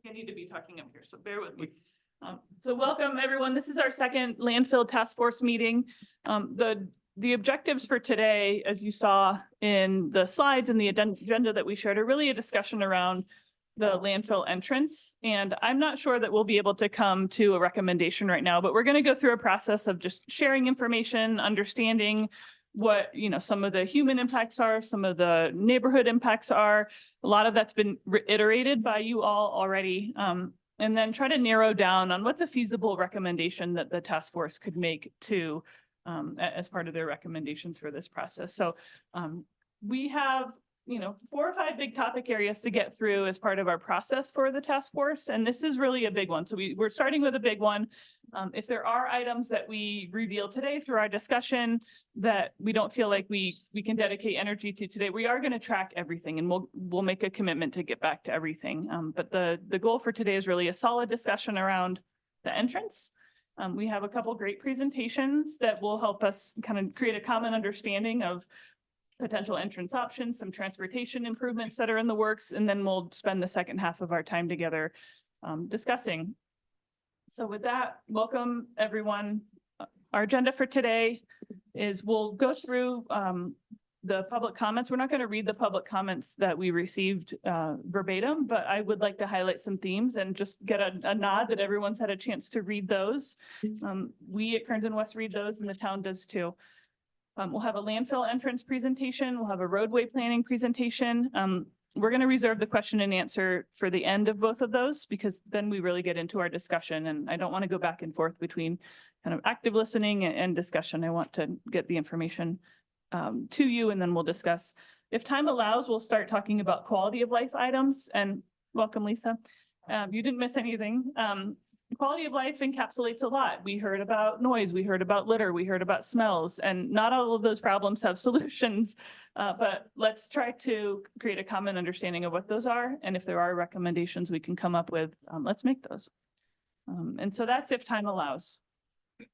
I need to be talking up here, so bear with me. So welcome, everyone. This is our second landfill task force meeting. The objectives for today, as you saw in the slides and the agenda that we shared, are really a discussion around the landfill entrance. And I'm not sure that we'll be able to come to a recommendation right now, but we're going to go through a process of just sharing information, understanding what, some of the human impacts are, some of the neighborhood impacts are. A lot of that's been reiterated by you all already. And then try to narrow down on what's a feasible recommendation that the task force could make to as part of their recommendations for this process. So we have, 4 or 5 big topic areas to get through as part of our process for the task force. And this is really a big one. So we're starting with a big one. If there are items that we reveal today through our discussion that we don't feel like we can dedicate energy to today, we are going to track everything, and we'll make a commitment to get back to everything. But the goal for today is really a solid discussion around the entrance. We have a couple great presentations that will help us kind of create a common understanding of potential entrance options, some transportation improvements that are in the works, and then we'll spend the second half of our time together discussing. So with that, welcome everyone. Our agenda for today is we'll go through the public comments. We're not going to read the public comments that we received verbatim, but I would like to highlight some themes and just get a nod that everyone's had a chance to read those. We at Kearns and West read those, and the town does too. We'll have a landfill entrance presentation. We'll have a roadway planning presentation. We're going to reserve the question and answer for the end of both of those, because then we really get into our discussion, and I don't want to go back and forth between kind of active listening and discussion. I want to get the information to you, and then we'll discuss. If time allows, we'll start talking about quality of life items. And welcome, Lisa. You didn't miss anything. Quality of life encapsulates a lot. We heard about noise, we heard about litter, we heard about smells, and not all of those problems have solutions. But let's try to create a common understanding of what those are. And if there are recommendations we can come up with, let's make those. And so that's if time allows.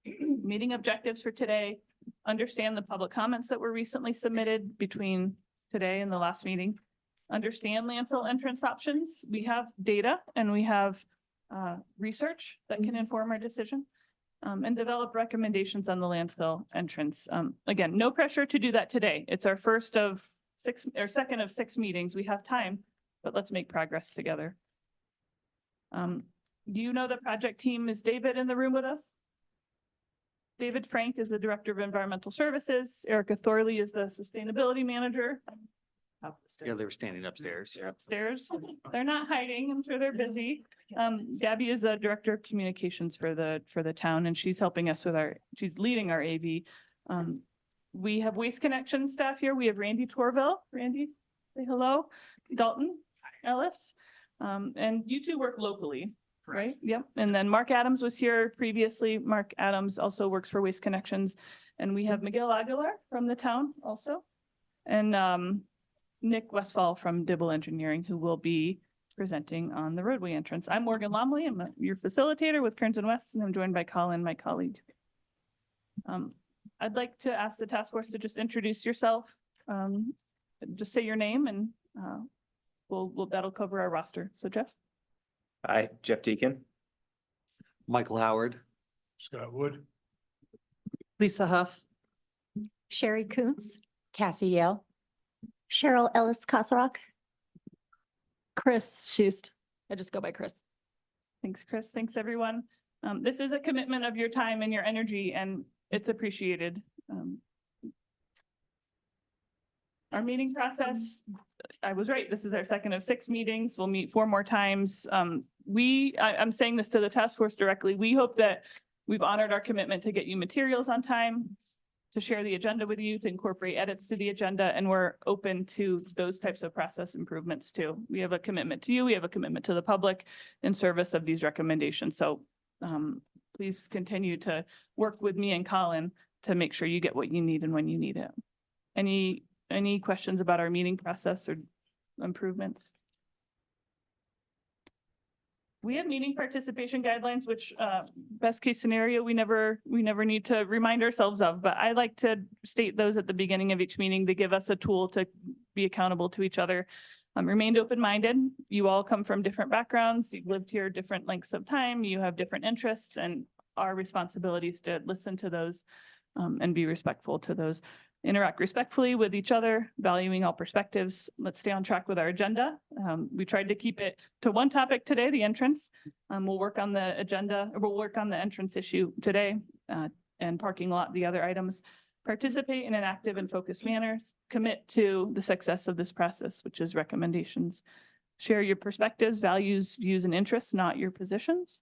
Meeting objectives for today: understand the public comments that were recently submitted between today and the last meeting. Understand landfill entrance options. We have data and we have research that can inform our decision, and develop recommendations on the landfill entrance. Again, no pressure to do that today. It's our first of 6 or second of 6 meetings. We have time, but let's make progress together. Do you know the project team? Is David in the room with us? David Frank is the Director of Environmental Services. Erica Thorley is the Sustainability Manager. Yeah, they were standing upstairs. They're upstairs. They're not hiding. I'm sure they're busy. Gabby is the Director of Communications for the town, and she's helping us with she's leading our AV. We have Waste Connection staff here. We have Randy Torville. Randy, say hello. Dalton Ellis. And you two work locally, right? Yep. And then Mark Adams was here previously. Mark Adams also works for Waste Connections. And we have Miguel Aguilar from the town also. And Nick Westfall from Dibble Engineering, who will be presenting on the roadway entrance. I'm Morgan Lomley. I'm your facilitator with Kearns and West, and I'm joined by Colin, my colleague. I'd like to ask the task force to just introduce yourself. Just say your name, and that'll cover our roster. So Jeff. Hi, Jeff Deacon. Michael Howard. Scott Wood. Lisa Huff. Sherry Kuntz, Cassie Yale, Cheryl Ellis Kosarok, Chris Schust. I just go by Chris. Thanks, Chris. Thanks, everyone. This is a commitment of your time and your energy, and it's appreciated. Our meeting process, I was right. This is our second of 6 meetings. We'll meet 4 more times. I'm saying this to the task force directly. We hope that we've honored our commitment to get you materials on time, to share the agenda with you, to incorporate edits to the agenda, and we're open to those types of process improvements too. We have a commitment to you. We have a commitment to the public in service of these recommendations. So please continue to work with me and Colin to make sure you get what you need and when you need it. Any questions about our meeting process or improvements? We have meeting participation guidelines, which best case scenario, we never need to remind ourselves of, but I like to state those at the beginning of each meeting to give us a tool to be accountable to each other. Remained open-minded. You all come from different backgrounds. You've lived here different lengths of time. You have different interests, and our responsibility is to listen to those and be respectful to those. Interact respectfully with each other, valuing all perspectives. Let's stay on track with our agenda. We tried to keep it to one topic today, the entrance. We'll work on the agenda, or we'll work on the entrance issue today and parking lot, the other items. Participate in an active and focused manner. Commit to the success of this process, which is recommendations. Share your perspectives, values, views, and interests, not your positions.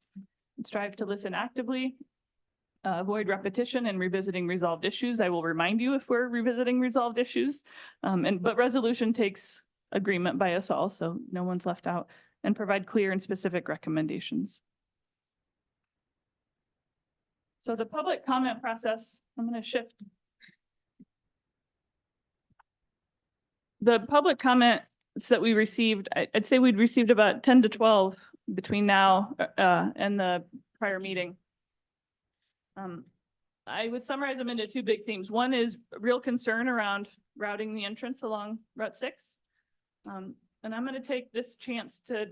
Strive to listen actively. Avoid repetition and revisiting resolved issues. I will remind you if we're revisiting resolved issues. But resolution takes agreement by us all, so no one's left out, and provide clear and specific recommendations. So the public comment process, I'm going to shift. The public comments that we received, I'd say we'd received about 10 to 12 between now and the prior meeting. I would summarize them into two big themes. One is real concern around routing the entrance along Route 6. And I'm going to take this chance to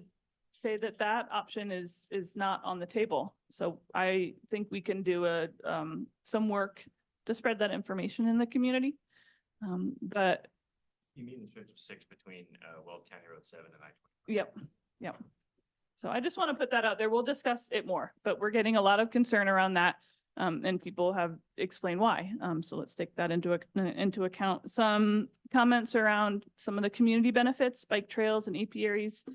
say that that option is not on the table. So I think we can do some work to spread that information in the community. But You mean the stretch of 6 between Weld County Road 7 and I-20? Yep. So I just want to put that out there. We'll discuss it more, but we're getting a lot of concern around that. And people have explained why. So let's take that into account. Some comments around some of the community benefits, bike trails and apiaries.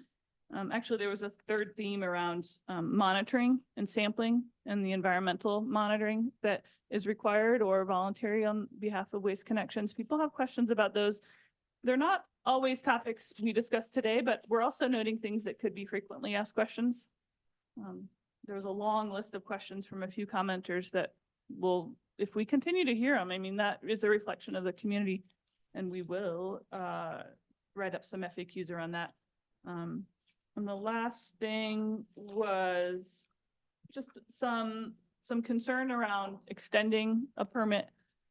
Actually, there was a third theme around monitoring and sampling and the environmental monitoring that is required or voluntary on behalf of Waste Connections. People have questions about those. They're not always topics we discussed today, but we're also noting things that could be frequently asked questions. There was a long list of questions from a few commenters that will, if we continue to hear them, I mean, that is a reflection of the community, and we will write up some FAQs around that. And the last thing was just some concern around extending a permit,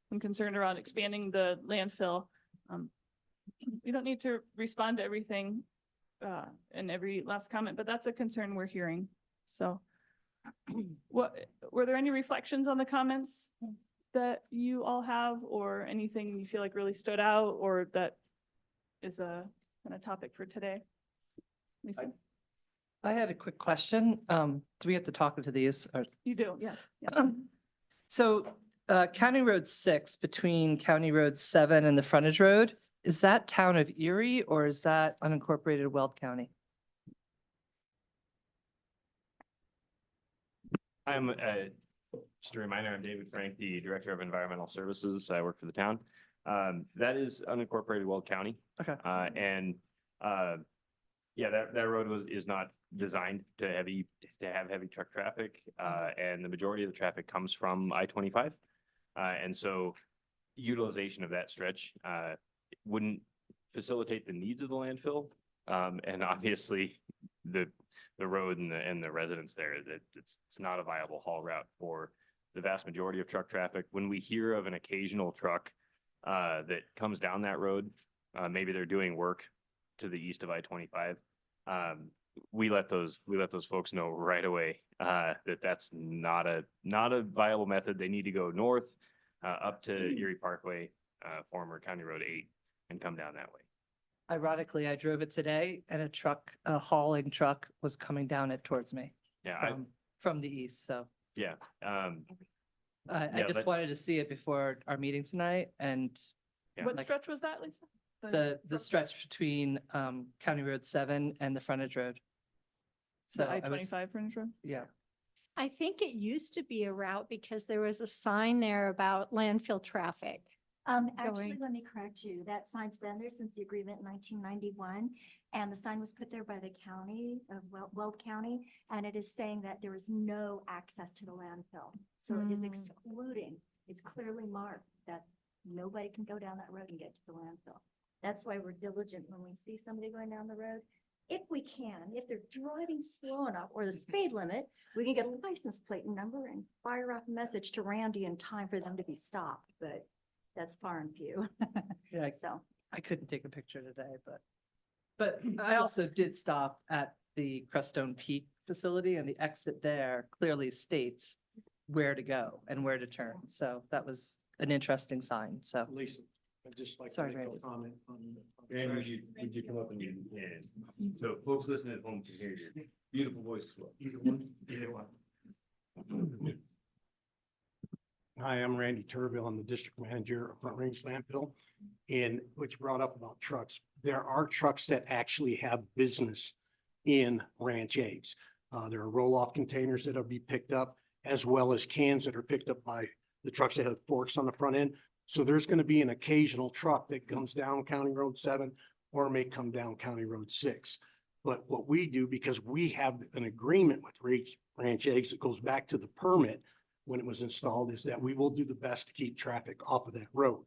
some concern around expanding the landfill. We don't need to respond to everything in every last comment, but that's a concern we're hearing. So were there any reflections on the comments that you all have, or anything you feel like really stood out, or that is a kind of topic for today? Lisa? I had a quick question. Do we have to talk into these? You do, yeah. So County Road 6 between County Road 7 and the frontage road, is that town of Erie or is that unincorporated Weld County? I'm just a reminder, I'm David Frank, the Director of Environmental Services. I work for the town. That is unincorporated Weld County. Okay. Yeah, that road is not designed to have heavy truck traffic, and the majority of the traffic comes from I-25. And so utilization of that stretch wouldn't facilitate the needs of the landfill. And obviously the road and the residents there, that it's not a viable haul route for the vast majority of truck traffic. When we hear of an occasional truck that comes down that road, maybe they're doing work to the east of I-25. We let those folks know right away that that's not a viable method. They need to go north up to Erie Parkway, former County Road 8, and come down that way. Ironically, I drove it today and a hauling truck was coming down it towards me Yeah, from the east. So yeah. I just wanted to see it before our meeting tonight, and Yeah. What like stretch was that, Lisa? the stretch between County Road 7 and the frontage road. So The I was, I-25 frontage road? yeah. I think it used to be a route because there was a sign there about landfill traffic. Actually, Going- let me correct you. That sign's been there since the agreement in 1991. And the sign was put there by the county of Weld County. And it is saying that there is no access to the landfill. So it is excluding, it's clearly marked that nobody can go down that road and get to the landfill. That's why we're diligent when we see somebody going down the road. If we can, if they're driving slow enough or the speed limit, we can get a license plate number and fire off a message to Randy in time for them to be stopped, but that's far and few. Yeah, So, I couldn't take a picture today, but But I also did stop at the Crestone Peak facility, and the exit there clearly states where to go and where to turn. So that was an interesting sign. So Lisa, I'd just like to Sorry, make a Randy. comment on. And would you come up and you can, so folks listening at home can hear your beautiful voice as well. Either one, either one. Hi, I'm Randy Turville. I'm the district manager of Front Range Landfill. And which brought up about trucks. There are trucks that actually have business in Ranch Eggs. There are roll-off containers that'll be picked up, as well as cans that are picked up by the trucks that have forks on the front end. So there's going to be an occasional truck that comes down County Road 7 or may come down County Road 6. But what we do, because we have an agreement with Ranch Eggs that goes back to the permit when it was installed, is that we will do the best to keep traffic off of that road.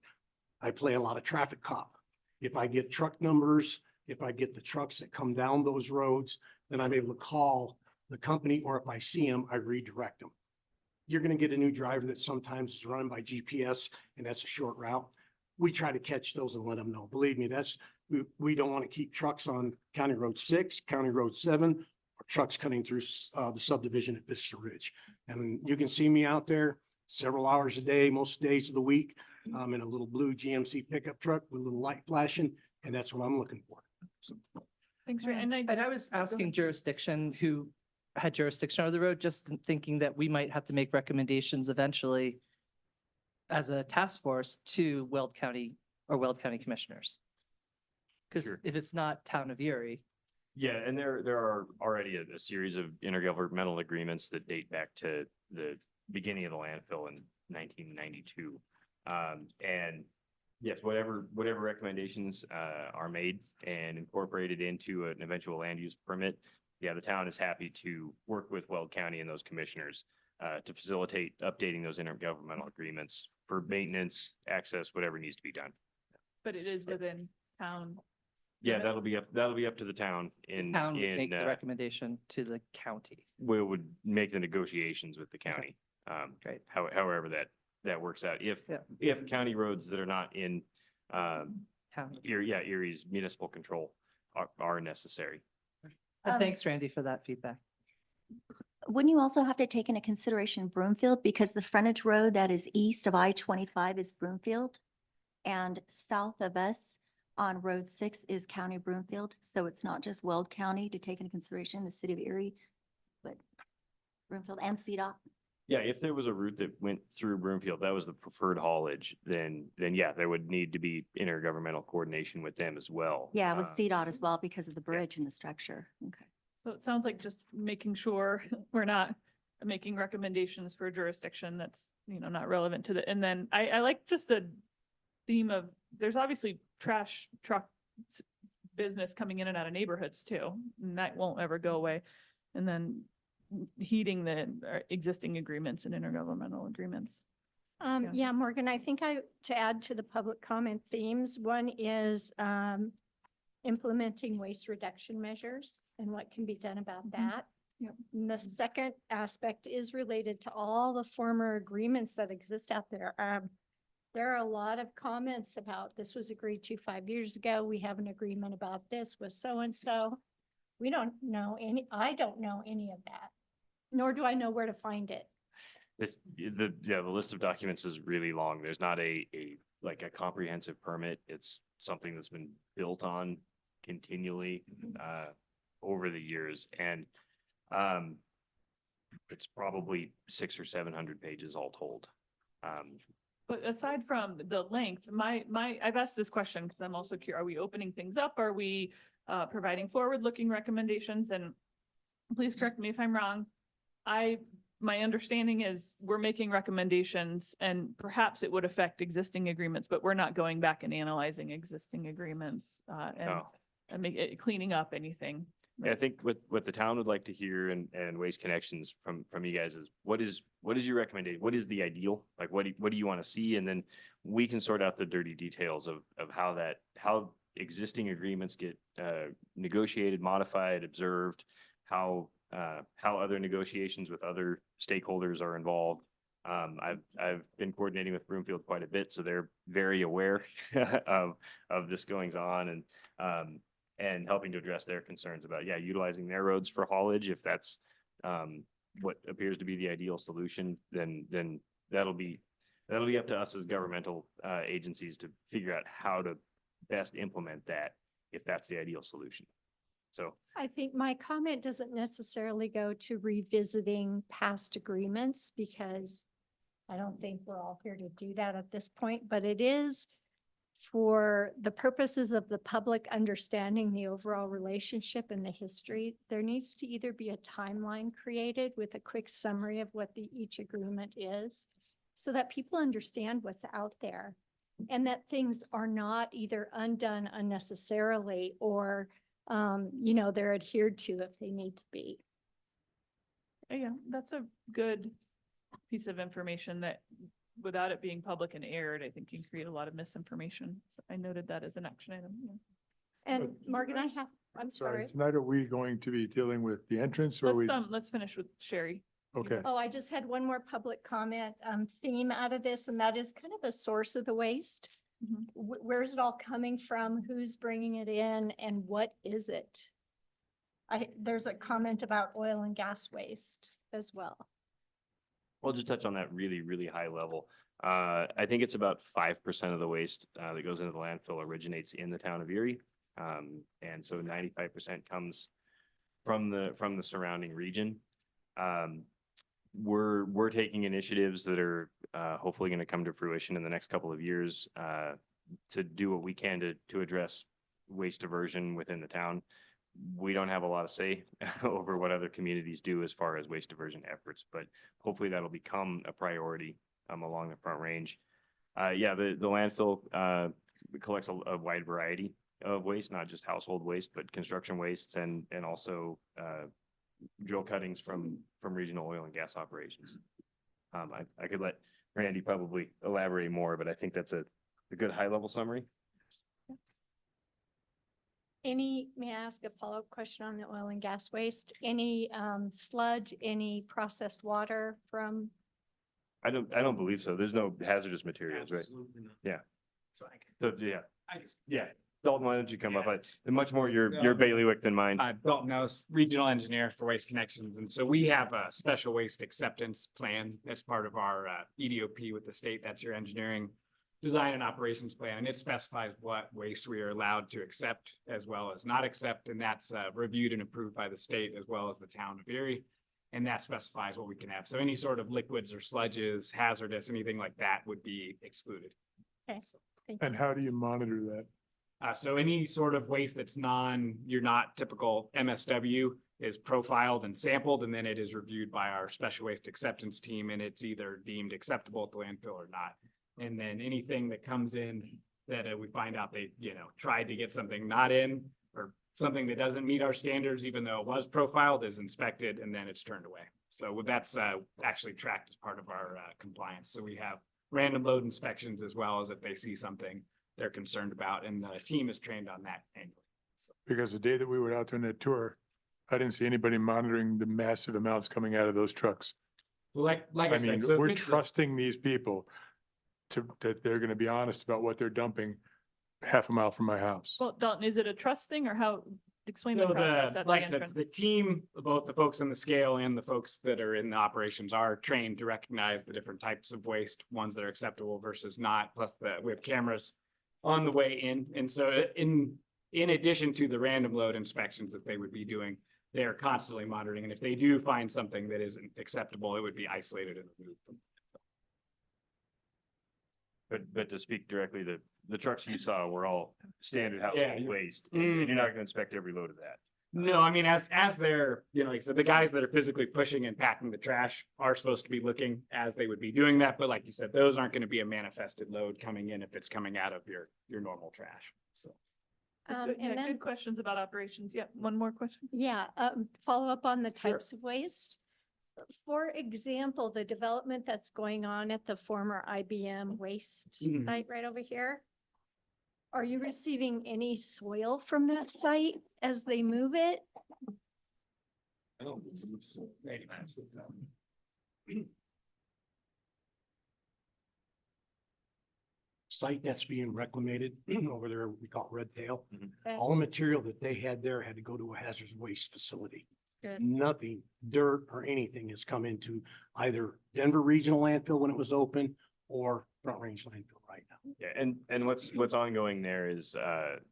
I play a lot of traffic cop. If I get truck numbers, if I get the trucks that come down those roads, then I'm able to call the company, or if I see them, I redirect them. You're going to get a new driver that sometimes is run by GPS, and that's a short route. We try to catch those and let them know. Believe me, we don't want to keep trucks on County Road 6, County Road 7, or trucks cutting through the subdivision at Vista Ridge. And you can see me out there several hours a day, most days of the week. I'm in a little blue GMC pickup truck with a little light flashing, and that's what I'm looking for. So, Thanks, Randy. And I was asking jurisdiction who had jurisdiction over the road, just thinking that we might have to make recommendations eventually as a task force to Weld County or Weld County commissioners. Because Sure. if it's not town of Erie, Yeah, and there are already a series of intergovernmental agreements that date back to the beginning of the landfill in 1992. And yes, whatever recommendations are made and incorporated into an eventual land use permit, yeah, the town is happy to work with Weld County and those commissioners to facilitate updating those intergovernmental agreements for maintenance, access, whatever needs to be done. But it is within town. Yeah, Limit. that'll be up to the town town would make the in, recommendation to the county. we would make the negotiations with the county. Great. However that works out. Yeah. If county roads that are not in, Town. Erie's municipal control are necessary. And thanks, Randy, for that feedback. Wouldn't you also have to take into consideration Broomfield, because the frontage road that is east of I-25 is Broomfield, and south of us on Road 6 is County Broomfield. So it's not just Weld County to take into consideration, the city of Erie, but Broomfield and CDOT. Yeah, if there was a route that went through Broomfield, that was the preferred haulage, then yeah, there would need to be intergovernmental coordination with them as well. Yeah, with CDOT as well because of the bridge and the structure. Okay. So it sounds like just making sure we're not making recommendations for a jurisdiction that's, not relevant to the, and then I like just the theme of, there's obviously trash truck business coming in and out of neighborhoods too, and that won't ever go away. And then heeding the existing agreements and intergovernmental agreements. Yeah. Yeah, Morgan, I think to add to the public comment themes, one is implementing waste reduction measures and what can be done about that. Yep. And the second aspect is related to all the former agreements that exist out there. There are a lot of comments about this was agreed to 5 years ago. We have an agreement about this with so-and-so. We don't know I don't know any of that, nor do I know where to find it. The list of documents is really long. There's not a comprehensive permit. It's something that's been built on continually over the years. And it's probably 600 or 700 pages all told. But aside from the length, I've asked this question because I'm also curious, are we opening things up? Are we providing forward-looking recommendations? And please correct me if I'm wrong. My understanding is we're making recommendations and perhaps it would affect existing agreements, but we're not going back and analyzing existing agreements No. and cleaning up anything. Yeah, I think what the town would like to hear and Waste Connections from you guys is what is your recommendation? What is the ideal? Like, what do you want to see? And then we can sort out the dirty details of how existing agreements get negotiated, modified, observed, how other negotiations with other stakeholders are involved. I've been coordinating with Broomfield quite a bit, so they're very aware of this goings on. And and helping to address their concerns about, yeah, utilizing their roads for haulage. If that's what appears to be the ideal solution, then that'll be up to us as governmental agencies to figure out how to best implement that, if that's the ideal solution. So I think my comment doesn't necessarily go to revisiting past agreements because I don't think we're all here to do that at this point, but it is for the purposes of the public understanding the overall relationship and the history. There needs to either be a timeline created with a quick summary of what each agreement is so that people understand what's out there and that things are not either undone unnecessarily or they're adhered to if they need to be. Yeah, that's a good piece of information that without it being public and aired, I think can create a lot of misinformation. So I noted that as an action item. Yeah. And Morgan, I'm sorry. Tonight, are we going to be dealing with the entrance or we? Let's finish with Sherry. Okay, Oh, I just had one more public comment theme out of this, and that is kind of the source of the waste. Mhm. Where's it all coming from? Who's bringing it in and what is it? There's a comment about oil and gas waste as well. I'll just touch on that really, really high level. I think it's about 5% of the waste that goes into the landfill originates in the town of Erie. And so 95% comes from the surrounding region. We're taking initiatives that are hopefully going to come to fruition in the next couple of years to do what we can to address waste diversion within the town. We don't have a lot of say over what other communities do as far as waste diversion efforts, but hopefully that'll become a priority along the Front Range. The landfill collects a wide variety of waste, not just household waste, but construction wastes and also drill cuttings from regional oil and gas operations. I could let Randy probably elaborate more, but I think that's a good high level summary. May I ask a follow-up question on the oil and gas waste? Any sludge, any processed water from? I don't believe so. There's no hazardous materials, right? Absolutely not. Yeah. It's like, So, yeah, I just, Dalton, why don't you come up? Much more your No. bailiwick than mine. Dalton Ellis, regional engineer for Waste Connections. And so we have a special waste acceptance plan as part of our EDOP with the state. That's your engineering design and operations plan. And it specifies what waste we are allowed to accept as well as not accept. And that's reviewed and approved by the state as well as the town of Erie. And that specifies what we can have. So any sort of liquids or sludges, hazardous, anything like that would be excluded. Okay, thank and you. how do you monitor that? So any sort of waste that's you're not typical MSW is profiled and sampled, and then it is reviewed by our special waste acceptance team, and it's either deemed acceptable at the landfill or not. And then anything that comes in that we find out they, tried to get something not in or something that doesn't meet our standards, even though it was profiled, is inspected and then it's turned away. So that's actually tracked as part of our compliance. So we have random load inspections as well as if they see something they're concerned about, and the team is trained on that annually. Because the day that we were out on that tour, I didn't see anybody monitoring the massive amounts coming out of those trucks. So like I I said, mean, so if we're it's trusting these people that they're gonna be honest about what they're dumping half a mile from my house. Well, Dalton, is it a trust thing or how? Explain the So process at the like I said, entrance. the team, both the folks on the scale and the folks that are in the operations are trained to recognize the different types of waste, ones that are acceptable versus not, plus we have cameras on the way in. And so in addition to the random load inspections that they would be doing, they are constantly monitoring. And if they do find something that isn't acceptable, it would be isolated and removed. But to speak directly, the trucks you saw were all standard Yeah, household you- waste, and you're not gonna inspect every load of that. No, I mean, as they're, like I said, the guys that are physically pushing and packing the trash are supposed to be looking as they would be doing that. But like you said, those aren't going to be a manifested load coming in if it's coming out of your normal trash. So. Good- yeah, And then, good questions about operations. Yeah, one more question. follow up on the types of waste. For example, the development that's going on at the former IBM waste Mhm. site right over here. Are you receiving any soil from that site as they move it? I don't believe so. site that's being reclamated over there, we call it Red Tail. Okay. All the material that they had there had to go to a hazardous waste facility. Good. Nothing, dirt or anything has come into either Denver Regional Landfill when it was open or Front Range Landfill right now. Yeah, and what's ongoing there is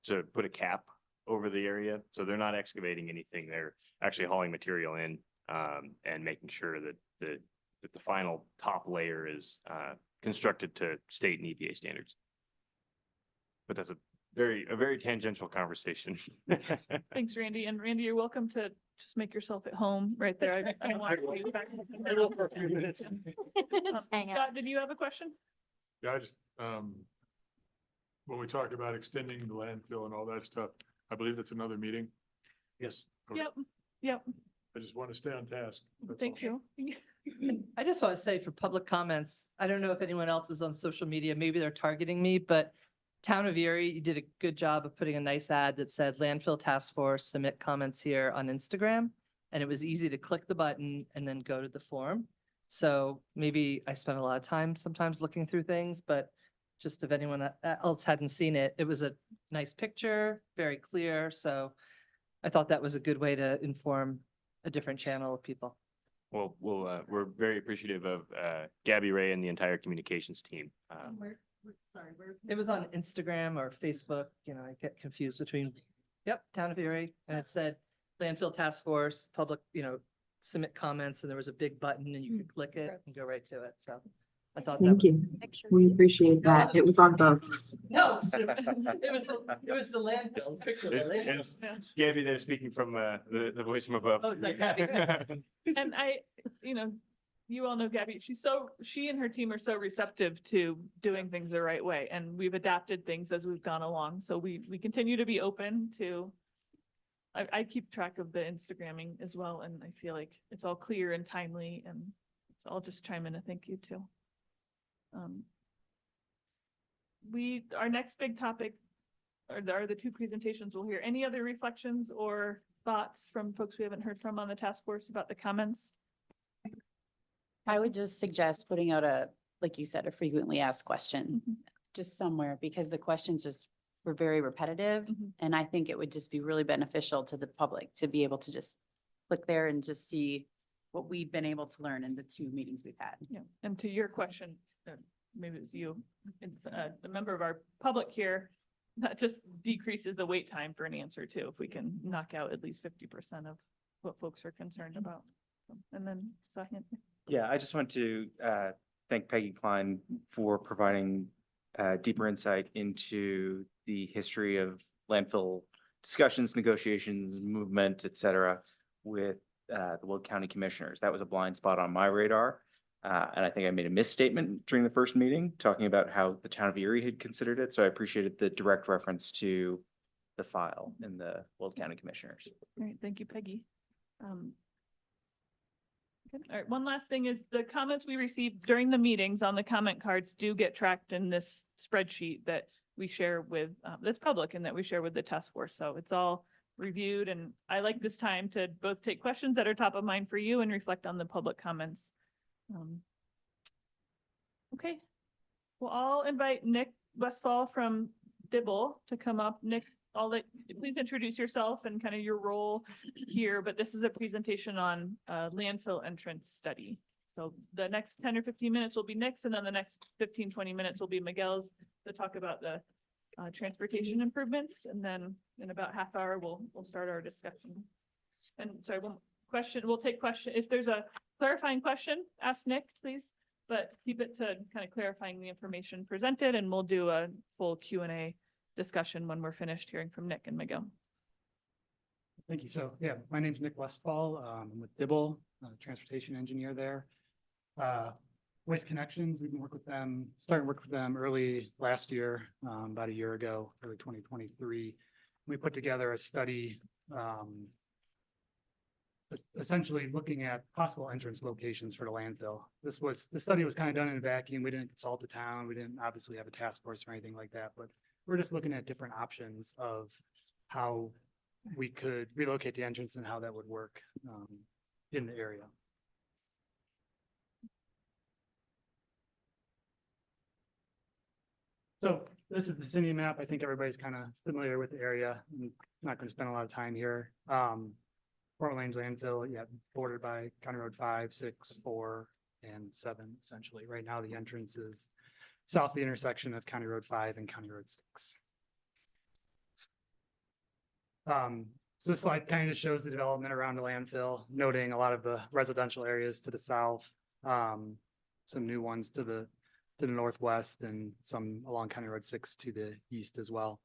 to put a cap over the area. So they're not excavating anything. They're actually hauling material in and making sure that the final top layer is constructed to state and EPA standards. But that's a very tangential conversang. Thanks, Randy. And Randy, you're welcome to just make yourself at home right there. I don't want you back. I will for a few minutes. Just hang out. Scott, did you have a question? Yeah, I just, when we talked about extending the landfill and all that stuff, I believe that's another meeting. Yes. Okay. Yep, I just want to stay on task. That's thank all. you. I just want to say for public comments, I don't know if anyone else is on social media, maybe they're targeting me, but Town of Erie, you did a good job of putting a nice ad that said landfill task force, submit comments here on Instagram. And it was easy to click the button and then go to the form. So maybe I spent a lot of time sometimes looking through things, but just if anyone else hadn't seen it, it was a nice picture, very clear. So I thought that was a good way to inform a different channel of people. Well, we're very appreciative of Gabby Ray and the entire communications team. It was on Instagram or Facebook, you know, I get confused between, yep, Town of Erie, and it said landfill task force, public, you know, submit comments, and there was a big button and you could click it and go right to it, so. I thought that Thank was. you. Picture. We appreciate that. It was on both. No, it was the landfill, picture of the landfill. Gabby there speaking from the voice from above. Oh, like Gabby. And you all know Gabby, she and her team are so receptive to doing things the right way, and we've adapted things as we've gone along, so we continue to be open to. I keep track of the Instagramming as well, and I feel like it's all clear and timely, and so I'll just chime in a thank you too. Our next big topic are the two presentations we'll hear. Any other reflections or thoughts from folks we haven't heard from on the task force about the comments? I would just suggest putting out like you said, a frequently asked question, Mhm. just somewhere, because the questions just were very repetitive. Mhm. And I think it would just be really beneficial to the public to be able to just click there and just see what we've been able to learn in the 2 meetings we've had. Yeah, and to your question, maybe it was you, it's a member of our public here, that just decreases the wait time for an answer too, if we can knock out at least 50% of what folks are concerned about. And then second. Yeah, I just want to thank Peggy Klein for providing deeper insight into the history of landfill discussions, negotiations, movement, et cetera, with the Will County Commissioners. That was a blind spot on my radar. And I think I made a misstatement during the first meeting, talking about how the town of Erie had considered it. So I appreciated the direct reference to the file in the Will County Commissioners. All right, thank you, Peggy. Good. All right, one last thing is the comments we received during the meetings on the comment cards do get tracked in this spreadsheet that we share with, that's public and that we share with the task force. So it's all reviewed, and I like this time to both take questions that are top of mind for you and reflect on the public comments. Okay, well, I'll invite Nick Westfall from Dibble to come up. Nick, please introduce yourself and kind of your role here, but this is a presentation on landfill entrance study. So the next 10 or 15 minutes will be Nick's, and then the next 15, 20 minutes will be Miguel's to talk about the transportation improvements. And then in about half hour, we'll start our discussion. And sorry, we'll take question. If there's a clarifying question, ask Nick, please, but keep it to kind of clarifying the information presented, and we'll do a full Q&A discussion when we're finished hearing from Nick and Miguel. Thank you. So, yeah, my name's Nick Westfall. I'm with Dibble, transportation engineer there. Waste Connections, we've been starting work with them early last year, about a year ago, early 2023. We put together a study, essentially looking at possible entrance locations for the landfill. The study was kind of done in a vacuum. We didn't consult the town. We didn't obviously have a task force or anything like that, but we're just looking at different options of how we could relocate the entrance and how that would work in the area. So this is the city map. I think everybody's kind of familiar with the area. I'm not going to spend a lot of time here. Fort Lane's landfill, yeah, bordered by County Road 5, 6, 4, and 7, essentially. Right now, the entrance is south of the intersection of County Road 5 and County Road 6. So this slide kind of shows the development around the landfill, noting a lot of the residential areas to the south, some new ones to the northwest, and some along County Road 6 to the east as well.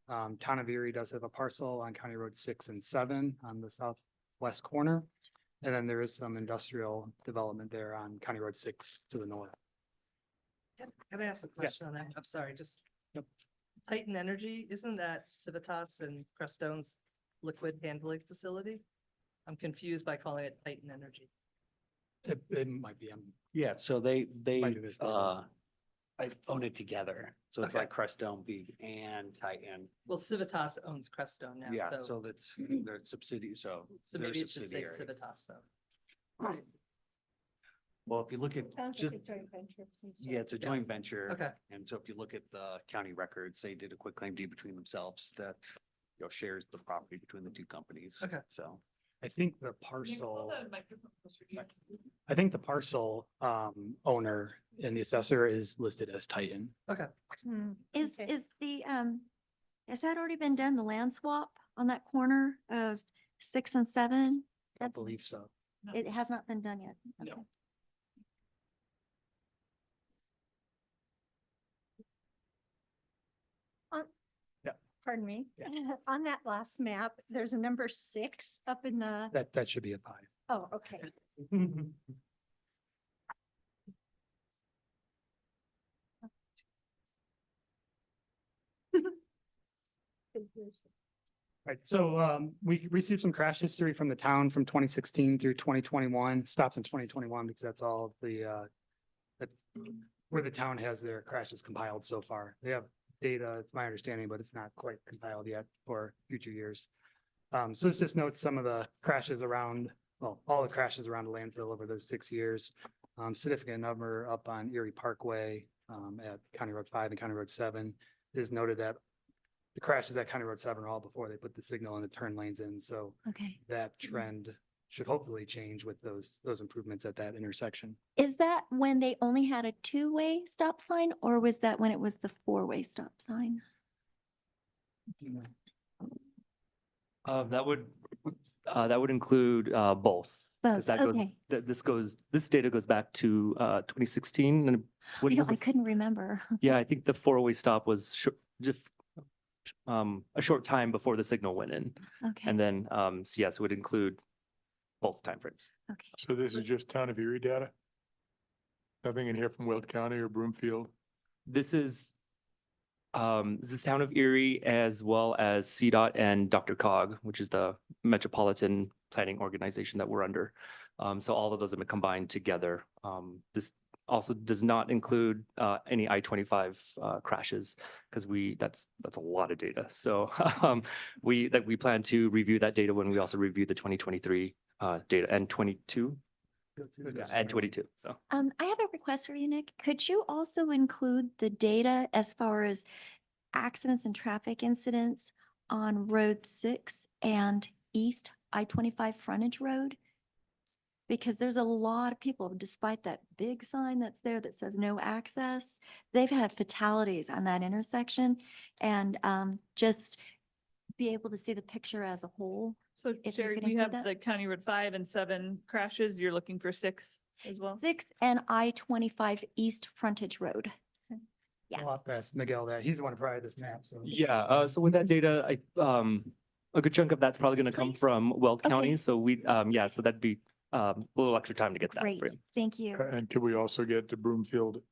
Town of Erie does have a parcel on County Road 6 and 7 on the southwest corner. And then there is some industrial development there on County Road 6 to the north. Can I ask a question on that? I'm sorry, just. Yep. Titan Energy, isn't that Civitas and Crestone's liquid handling facility? I'm confused by calling it Titan Energy. It might be, Yeah, so they, Might be mistaken. I own it together. So it's Okay. like Crestone Beef and Titan. Well, Civitas owns Crestone now, Yeah, so, so that's their subsidiary, so. so their maybe it should say subsidiary. Civitas, so. Well, if you look at Sounds just, like a joint venture of some sort. yeah, it's a joint venture. Okay. And so if you look at the county records, they did a quick claim deed between themselves that, shares the property between the two companies. Okay. So. I think the parcel. I think the parcel owner and the assessor is listed as Titan. Okay. Is, Okay. is the, has that already been done, the land swap on that corner of 6 and 7? I That's, believe so. it has not been done yet. No. Okay. Pardon me. Yeah. On that last map, there's a number 6 up in the, That should be a 5. oh, okay. Right, so we received some crash history from the town from 2016 through 2021, stops in 2021 because that's all the that's where the town has their crashes compiled so far. They have data, it's my understanding, but it's not quite compiled yet for future years. So this just notes some of the crashes around, well, all the crashes around the landfill over those 6 years. Significant number up on Erie Parkway at County Road 5 and County Road 7. It is noted that the crashes at County Road 7 are all before they put the signal and the turn lanes in. So Okay. that trend should hopefully change with those improvements at that intersection. Is that when they only had a 2-way stop sign, or was that when it was the 4-way stop sign? That would include both. 'Cause Both, that goes, okay. this data goes back to 2016 and what I was know, I the, couldn't remember. yeah, I think the 4-way stop was just a short time before the signal went in. Okay, And then, so yes, it would include both timeframes. okay. So this is just town of Erie data? Nothing in here from Weld County or Broomfield? This is Town of Erie as well as CDOT and Dr. Cog, which is the metropolitan planning organization that we're under. So all of those have been combined together. This also does not include any I-25 crashes because that's a lot of data. So we plan to review that data when we also review the 2023 data and 22. Yeah, and 22, so. I have a request for you, Nick. Could you also include the data as far as accidents and traffic incidents on Road 6 and East I-25 frontage road? Because there's a lot of people, despite that big sign that's there that says no access, they've had fatalities on that intersection. And just be able to see the picture as a whole. So If you Sherry, could we include have that. the County Road 5 and 7 crashes. You're looking for 6 as well? 6 and I-25 East frontage road. Yeah. I'll have to ask Miguel that. He's the one who provided this map, so. Yeah, so with that data, a good chunk of that's probably gonna come Please. from Weld Okay. County, so yeah, so that'd be a little extra time to get that Great, for you. thank you. And could we also get to Broomfield,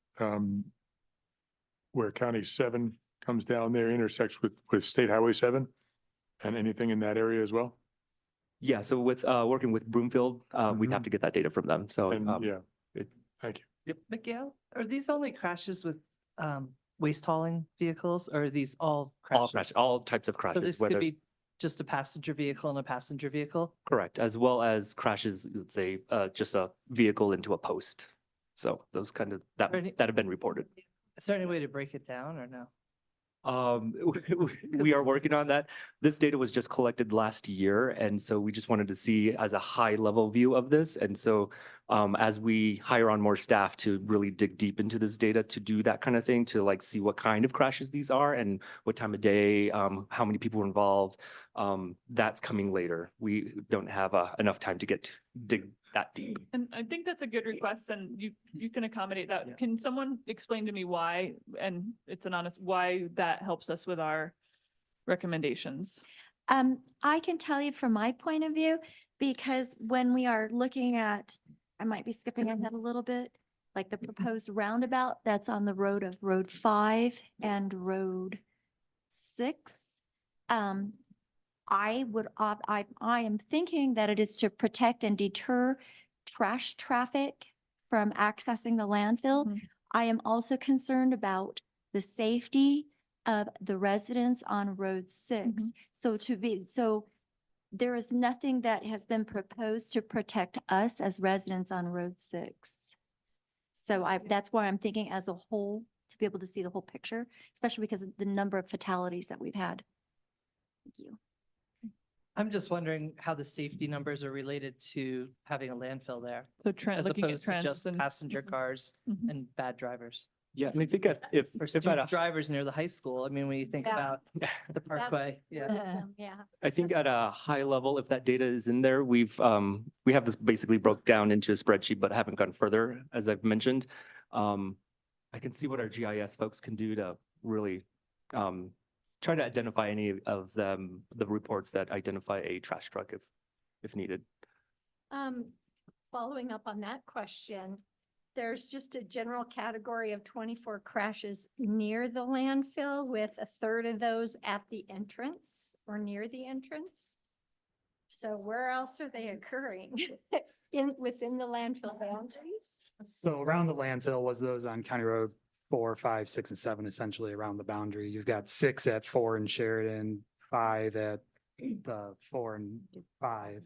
where County 7 comes down there, intersects with State Highway 7? And anything in that area as well? Yeah, so with working with Broomfield, we'd have Mhm. to get that data from them, so. And yeah, thank you. Miguel, are these only crashes with waste hauling vehicles, or are these all All crashes? crashes, all types of So crashes, this could whether, be just a passenger vehicle and a passenger vehicle? correct, as well as crashes, let's say, just a vehicle into a post. So those kind of, that Are any- have been reported. Is there any way to break it down or no? We are working on that. This data was just collected last year, and so we just wanted to see as a high level view of this. And so as we hire on more staff to really dig deep into this data to do that kind of thing, to like see what kind of crashes these are and what time of day, how many people were involved, that's coming later. We don't have enough time to dig that deep. And I think that's a good request and you can accommodate that. Can someone explain to me why, and it's an honest, why that helps us with our recommendations? I can tell you from my point of view, because when we are looking at, I might be skipping ahead a little bit, like the proposed roundabout that's on the road of Road 5 and Road 6. I am thinking that it is to protect and deter trash traffic from accessing the landfill. Mhm. I am also concerned about the safety of the residents on Road 6. So there is nothing that has been proposed to protect us as residents on Road 6. So that's why I'm thinking as a whole, to be able to see the whole picture, especially because of the number of fatalities that we've had. Thank you. I'm just wondering how the safety numbers are related to having a landfill there, So as looking at opposed to trends just and. passenger cars Mhm. and bad drivers. Yeah, and I think if Or at student a drivers near the high school. I mean, when you think Yeah. about the parkway, yeah. Yeah. I think at a high level, if that data is in there, we have this basically broke down into a spreadsheet, but haven't gone further, as I've mentioned. I can see what our GIS folks can do to really try to identify any of them, the reports that identify a trash truck if needed. Following up on that question, there's just a general category of 24 crashes near the landfill with a third of those at the entrance or near the entrance. So where else are they occurring? Within the landfill boundaries? So around the landfill was those on County Road 4, 5, 6, and 7, essentially around the boundary. You've got 6 at 4 in Sheridan, 5 at 4 and 5,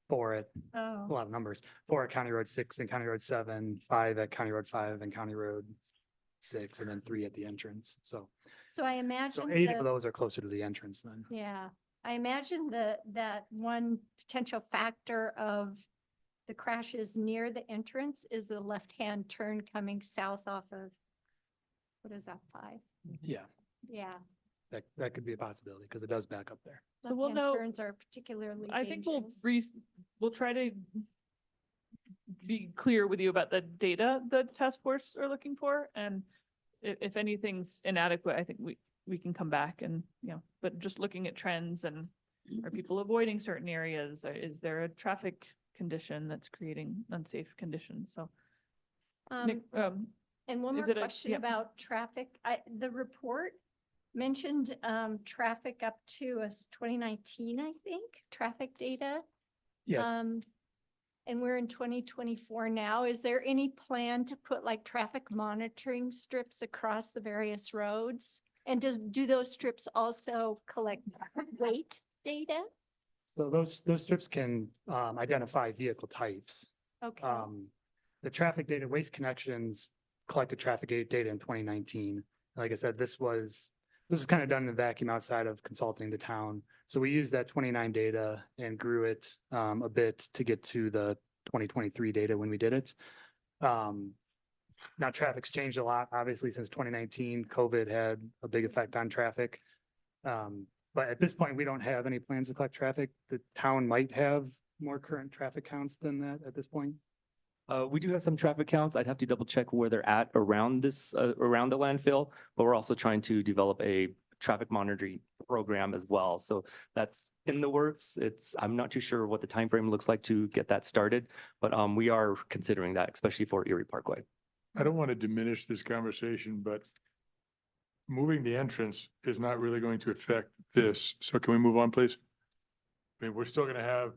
4 at a Oh, lot of numbers, 4 at County Road 6 and County Road 7, 5 at County Road 5 and County Road 6, and then 3 at the entrance. So so I imagine 8 of those are closer to the entrance then. yeah, I imagine that one potential factor of the crashes near the entrance is the left-hand turn coming south off of, what is that, 5? Yeah, Yeah. that could be a possibility because it does back up there. So we'll Left-hand know- turns are particularly I think dangerous. we'll try to be clear with you about the data the task force are looking for. And if anything's inadequate, I think we can come back and, but just looking at trends and are people avoiding certain areas? Or is there a traffic condition that's creating unsafe conditions? So Nick, And one is more it a- question yeah. about traffic. The report mentioned traffic up to 2019, I think, traffic data. Yes. And we're in 2024 now. Is there any plan to put like traffic monitoring strips across the various roads? And do those strips also collect weight data? So those strips can identify vehicle types. Okay, The traffic data, Waste Connections collected traffic data in 2019. Like I said, this was kind of done in a vacuum outside of consulting the town. So we used that 29 data and grew it a bit to get to the 2023 data when we did it. Now traffic's changed a lot, obviously, since 2019. COVID had a big effect on traffic. But at this point, we don't have any plans to collect traffic. The town might have more current traffic counts than that at this point. We do have some traffic counts. I'd have to double check where they're at around this, around the landfill, but we're also trying to develop a traffic monitoring program as well. So that's in the works. I'm not too sure what the timeframe looks like to get that started, but we are considering that, especially for Erie Parkway. I don't want to diminish this conversation, but moving the entrance is not really going to affect this. So can we move on, please? I mean, we're still going to have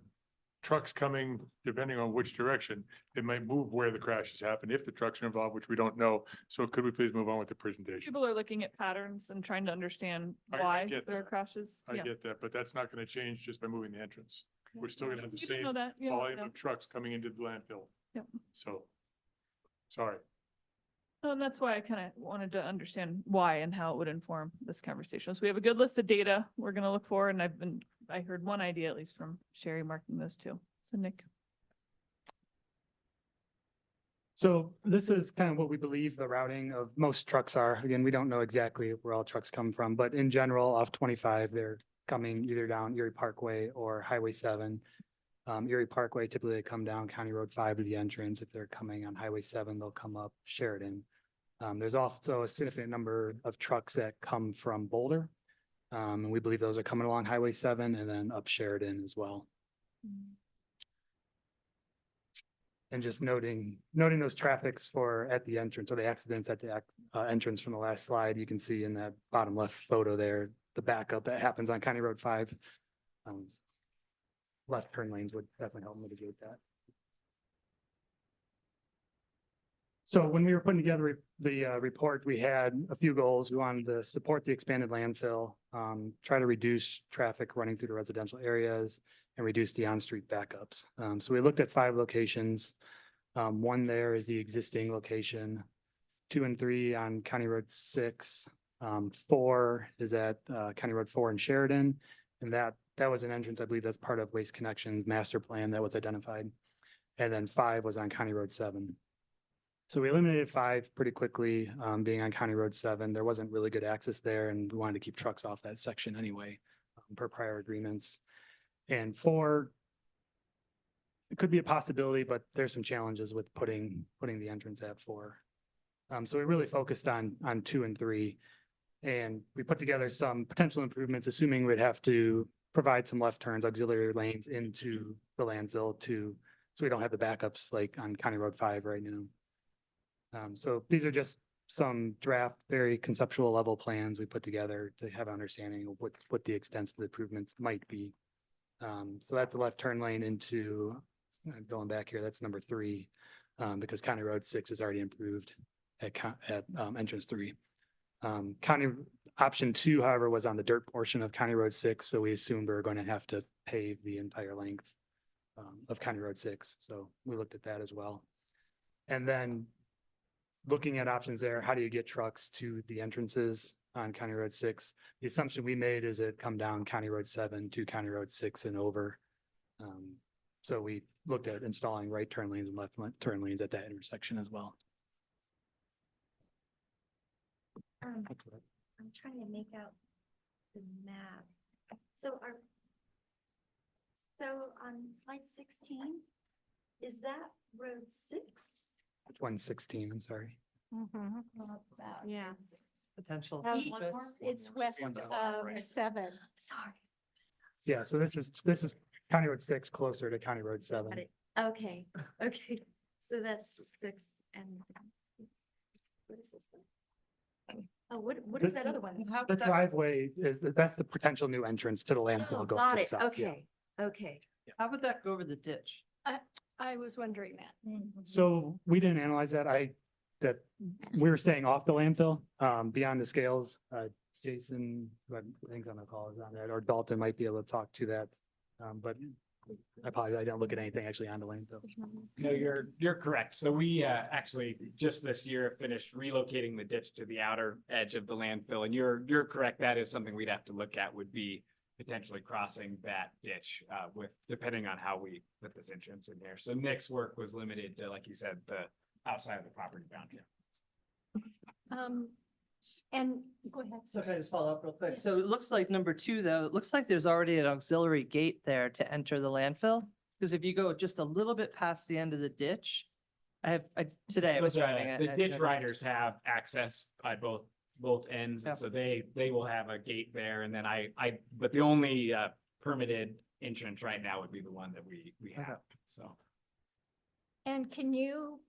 trucks coming, depending on which direction. It might move where the crashes happen if the trucks are involved, which we don't know. So could we please move on with the presentation? People are looking at patterns and trying to understand I why get there are that. crashes. I Yeah. get that, but that's not going to change just by moving the entrance. We're still going to have the You didn't know same that. Yeah, volume yeah. of trucks coming into the landfill. Yep. So, sorry. And that's why I kind of wanted to understand why and how it would inform this conversation. So we have a good list of data we're going to look for, and I heard one idea at least from Sherry marking those two. So Nick. So this is kind of what we believe the routing of most trucks are. Again, we don't know exactly where all trucks come from, but in general, off 25, they're coming either down Erie Parkway or Highway 7. Erie Parkway, typically they come down County Road 5 to the entrance. If they're coming on Highway 7, they'll come up Sheridan. There's also a significant number of trucks that come from Boulder. And we believe those are coming along Highway 7 and then up Sheridan as well. And just noting those traffics for at the entrance or the accidents at the entrance from the last slide, you can see in that bottom left photo there, the backup that happens on County Road 5. Left turn lanes would definitely help mitigate that. So when we were putting together the report, we had a few goals. We wanted to support the expanded landfill, try to reduce traffic running through the residential areas, and reduce the on-street backups. So we looked at 5 locations. One there is the existing location, 2 and 3 on County Road 6. 4 is at County Road 4 in Sheridan. And that was an entrance, I believe that's part of Waste Connections master plan that was identified. And then 5 was on County Road 7. So we eliminated 5 pretty quickly, being on County Road 7. There wasn't really good access there, and we wanted to keep trucks off that section anyway, per prior agreements. And 4, it could be a possibility, but there's some challenges with putting the entrance at 4. So we really focused on 2 and 3. And we put together some potential improvements, assuming we'd have to provide some left turns, auxiliary lanes into the landfill so we don't have the backups like on County Road 5 right now. So these are just some draft, very conceptual level plans we put together to have an understanding of what the extent of the improvements might be. So that's the left turn lane into, going back here, that's number 3, because County Road 6 is already improved at entrance 3. County option 2, however, was on the dirt portion of County Road 6, so we assumed we were going to have to pave the entire length of County Road 6. So we looked at that as well. And then looking at options there, how do you get trucks to the entrances on County Road 6? The assumption we made is it come down County Road 7 to County Road 6 and over. So we looked at installing right turn lanes and left turn lanes at that intersection as well. I'm trying to make out the map. So on slide 16, is that road 6? Which one's 16? I'm sorry. Yeah. Potential. It's west of 7. Sorry. Yeah, so this is County Road 6 closer to County Road 7. Got it. Okay, okay. So that's 6 and what is this one? Oh, what is that other one? The driveway that's the potential new entrance to the Oh, landfill. going got to the it. south, yeah. Okay, okay. How would that go over the ditch? I was wondering that. So we didn't analyze that. That we were staying off the landfill, beyond the scales. Jason, who I think's on the call, is on that, or Dalton might be able to talk to that. But I didn't look at anything actually on the landfill. No, you're correct. So we actually just this year finished relocating the ditch to the outer edge of the landfill. And you're correct. That is something we'd have to look at, would be potentially crossing that ditch depending on how we put this entrance in there. So Nick's work was limited to, like you said, the outside of the property boundary. And go ahead. So can I just follow up real quick? So it looks like number 2, though, it looks like there's already an auxiliary gate there to enter the landfill. Because if you go just a little bit past the end of the ditch, today I was driving it. The ditch riders have access at both ends. Yeah. And so they will have a gate there. And then but the only permitted entrance right now would be the one that we have. So. And can you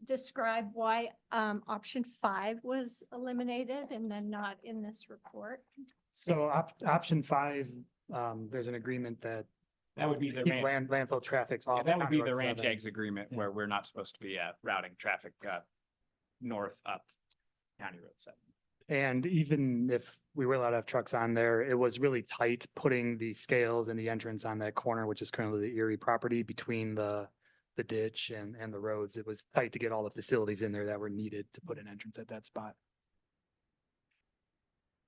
describe why option 5 was eliminated and then not in this report? So option 5, there's an agreement that That would be the keep landfill traffic's off. that would be County the Road Ranch 7. Eggs agreement Yeah. where we're not supposed to be routing traffic north up County Road 7. And even if we were allowed to have trucks on there, it was really tight putting the scales and the entrance on that corner, which is currently the Erie property, between the the ditch and the roads. It was tight to get all the facilities in there that were needed to put an entrance at that spot.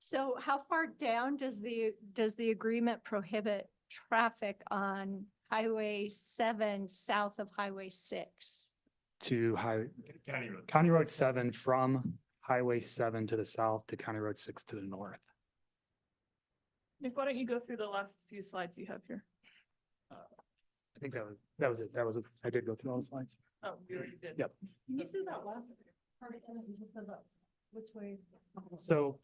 So how far down does the agreement prohibit traffic on Highway 7 south of Highway 6? To County Road 7 from Highway 7 to the south to County Road 6 to the north. Nick, why don't you go through the last few slides you have here? I think that was it. I did go through all the slides. Oh, you already did. Yep. Can you say that last part again? You just said that, which way? So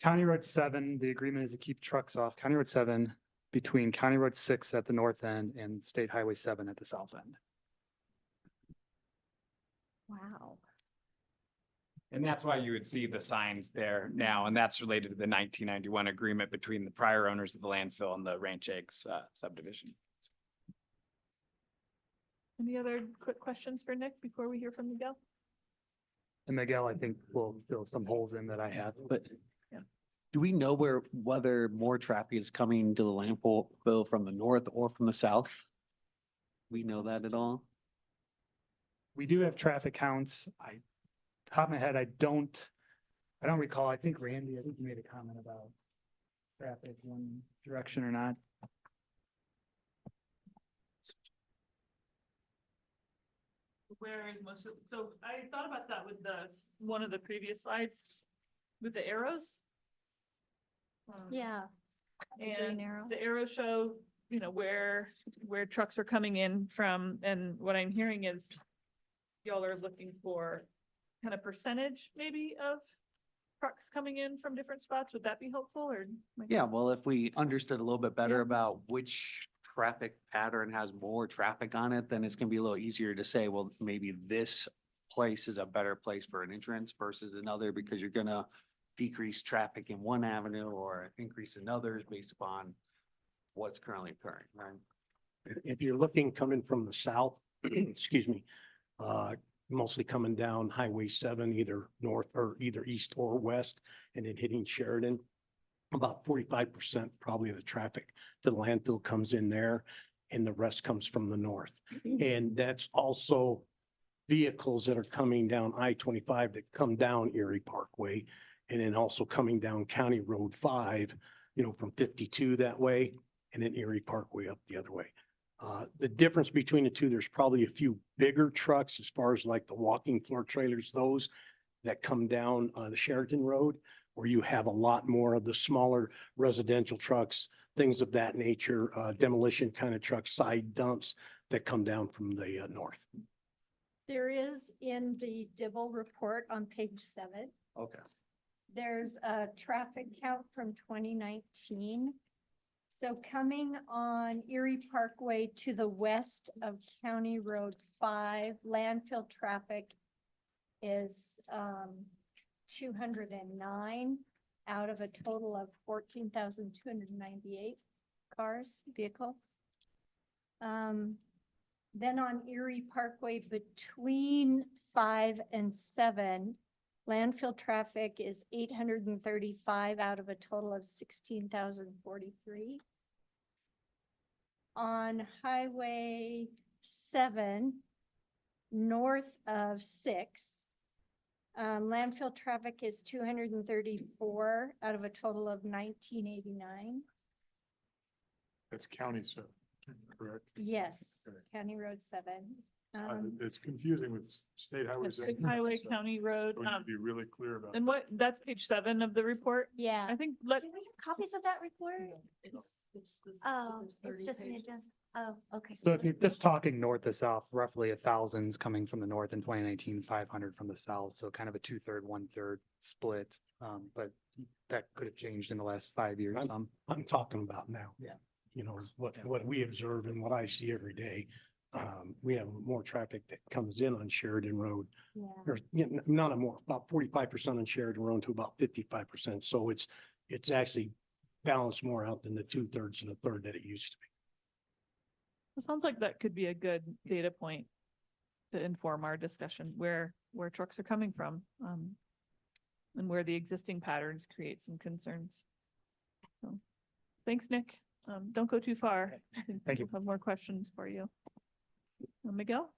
County Road 7, the agreement is to keep trucks off County Road 7 between County Road 6 at the north end and State Highway 7 at the south end. Wow. And that's why you would see the signs there now, and that's related to the 1991 agreement between the prior owners of the landfill and the Ranch Eggs subdivision. Any other quick questions for Nick before we hear from Miguel? And Miguel, I think will fill some holes in that I have, but Do we know whether more traffic is coming to the landfill from the north or from the south? We know that at all? we do have traffic counts. Top of my head, I don't recall. I think Randy, I think you made a comment about traffic one direction or not. Where is most of, so I thought about that with one of the previous slides with the arrows. Yeah. green And arrow. the arrows show, where trucks are coming in from, and what I'm hearing is y'all are looking for kind of percentage maybe of trucks coming in from different spots. Would that be helpful or? Yeah, well, if we understood a little bit better Yeah. about which traffic pattern has more traffic on it, then it's gonna be a little easier to say, well, maybe this place is a better place for an entrance versus another, because you're gonna decrease traffic in one avenue or increase in others based upon what's currently occurring, right? If you're looking coming from the south, excuse me, mostly coming down Highway 7, either north or either east or west, and then hitting Sheridan, about 45% probably of the traffic to the landfill comes in there, and the rest comes from the north. And that's also vehicles that are coming down I-25 that come down Erie Parkway, and then also coming down County Road 5, from 52 that way, and then Erie Parkway up the other way. The difference between the two, there's probably a few bigger trucks as far as like the walking floor trailers, those that come down the Sheridan Road, where you have a lot more of the smaller residential trucks, things of that nature, demolition kind of trucks, side dumps that come down from the north. There is in the Dibble report on page 7, Okay. there's a traffic count from 2019. So coming on Erie Parkway to the west of County Road 5, landfill traffic is 209 out of a total of 14,298 vehicles. Then on Erie Parkway between 5 and 7, landfill traffic is 835 out of a total of 16,043. On Highway 7, north of 6, landfill traffic is 234 out of a total of 1989. That's county, so, correct? Yes, Correct. County Road 7. It's confusing with State Highway. That's 7, Big Highway, so County Road. we need to be really clear about. And that's page 7 of the report. Yeah. I think Do we have copies of that report? Oh, it's just an agenda. Oh, okay. So if you're just talking north to south, roughly 1,000's coming from the north in 2019, 500 from the south. So kind of a 2/3, 1/3 split. But that could have changed in the last 5 years. I'm talking about now. Yeah. What we observe and what I see every day. We have more traffic that comes in on Sheridan Road. Yeah. Or, not more, about 45% on Sheridan Road to about 55%. So it's actually balanced more out than the 2/3 and a third that it used to be. It sounds like that could be a good data point to inform our discussion where trucks are coming from, and where the existing patterns create some concerns. So, thanks, Nick. Don't go too far. I think Thank you. we'll have more questions for you. Miguel?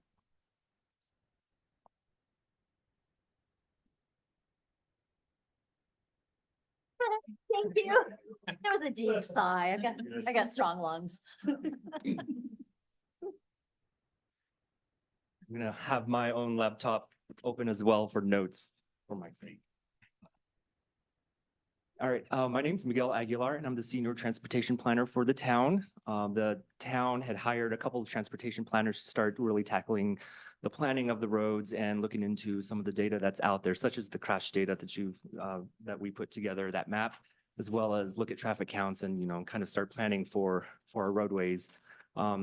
Thank you. That was a deep sigh. I got strong lungs. I'm gonna have my own laptop open as well for notes for my sake. All right, my name's Miguel Aguilar and I'm the senior transportation planner for the town. The town had hired a couple of transportation planners to start really tackling the planning of the roads and looking into some of the data that's out there, such as the crash data that we put together, that map, as well as look at traffic counts and, kind of start planning for our roadways.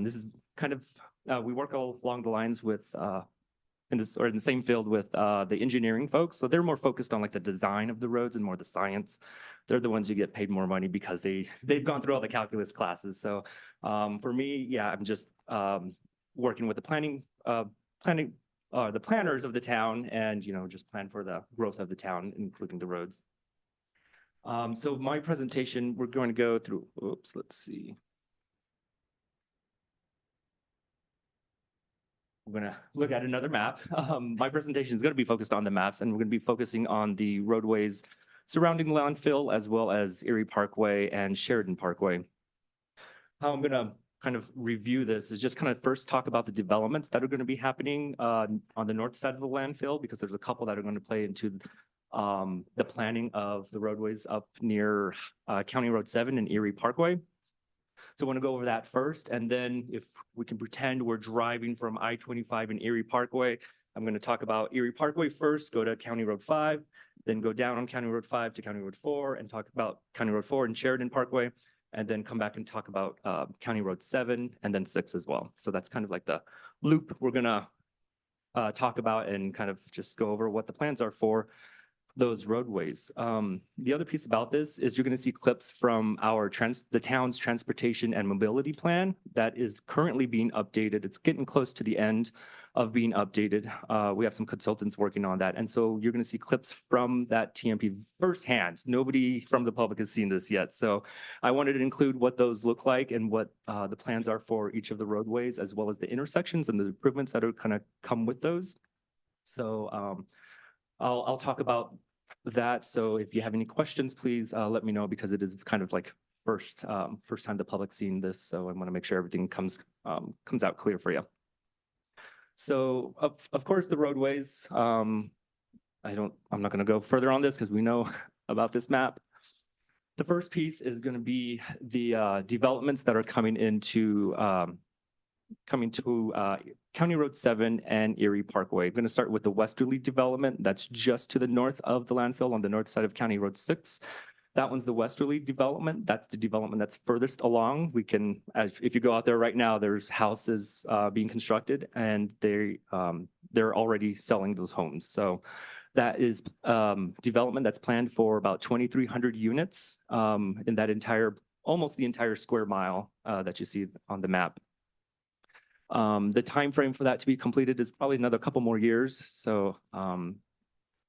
This is kind of, we work along the lines with, in the same field with the engineering folks. So they're more focused on like the design of the roads and more the science. They're the ones who get paid more money because they've gone through all the calculus classes. So for me, yeah, I'm just working with the the planners of the town and, just plan for the growth of the town, including the roads. So my presentation, we're going to go through, let's see. We're going to look at another map. My presentation is going to be focused on the maps, and we're going to be focusing on the roadways surrounding Landfill, as well as Erie Parkway and Sheridan Parkway. How I'm going to kind of review this is just kind of first talk about the developments that are going to be happening on the north side of the landfill, because there's a couple that are going to play into the planning of the roadways up near County Road 7 and Erie Parkway. So I want to go over that first, and then if we can pretend we're driving from I-25 and Erie Parkway, I'm going to talk about Erie Parkway first, go to County Road 5, then go down on County Road 5 to County Road 4 and talk about County Road 4 and Sheridan Parkway, and then come back and talk about County Road 7 and then 6 as well. So that's kind of like the loop we're going to talk about and kind of just go over what the plans are for those roadways. The other piece about this is you're going to see clips from the town's transportation and mobility plan that is currently being updated. It's getting close to the end of being updated. We have some consultants working on that. And so you're going to see clips from that TMP firsthand. Nobody from the public has seen this yet. So I wanted to include what those look like and what the plans are for each of the roadways, as well as the intersections and the improvements that are going to come with those. So I'll talk about that. So if you have any questions, please let me know, because it is kind of like first time the public seeing this. So I want to make sure everything comes out clear for you. So of course the roadways, I'm not going to go further on this because we know about this map. The first piece is going to be the developments that are coming to County Road 7 and Erie Parkway. I'm going to start with the westerly development that's just to the north of the landfill on the north side of County Road 6. That one's the westerly development. That's the development that's furthest along. If you go out there right now, there's houses being constructed, and they're already selling those homes. So that is development that's planned for about 2,300 units in that almost the entire square mile that you see on the map. The time frame for that to be completed is probably another couple more years. So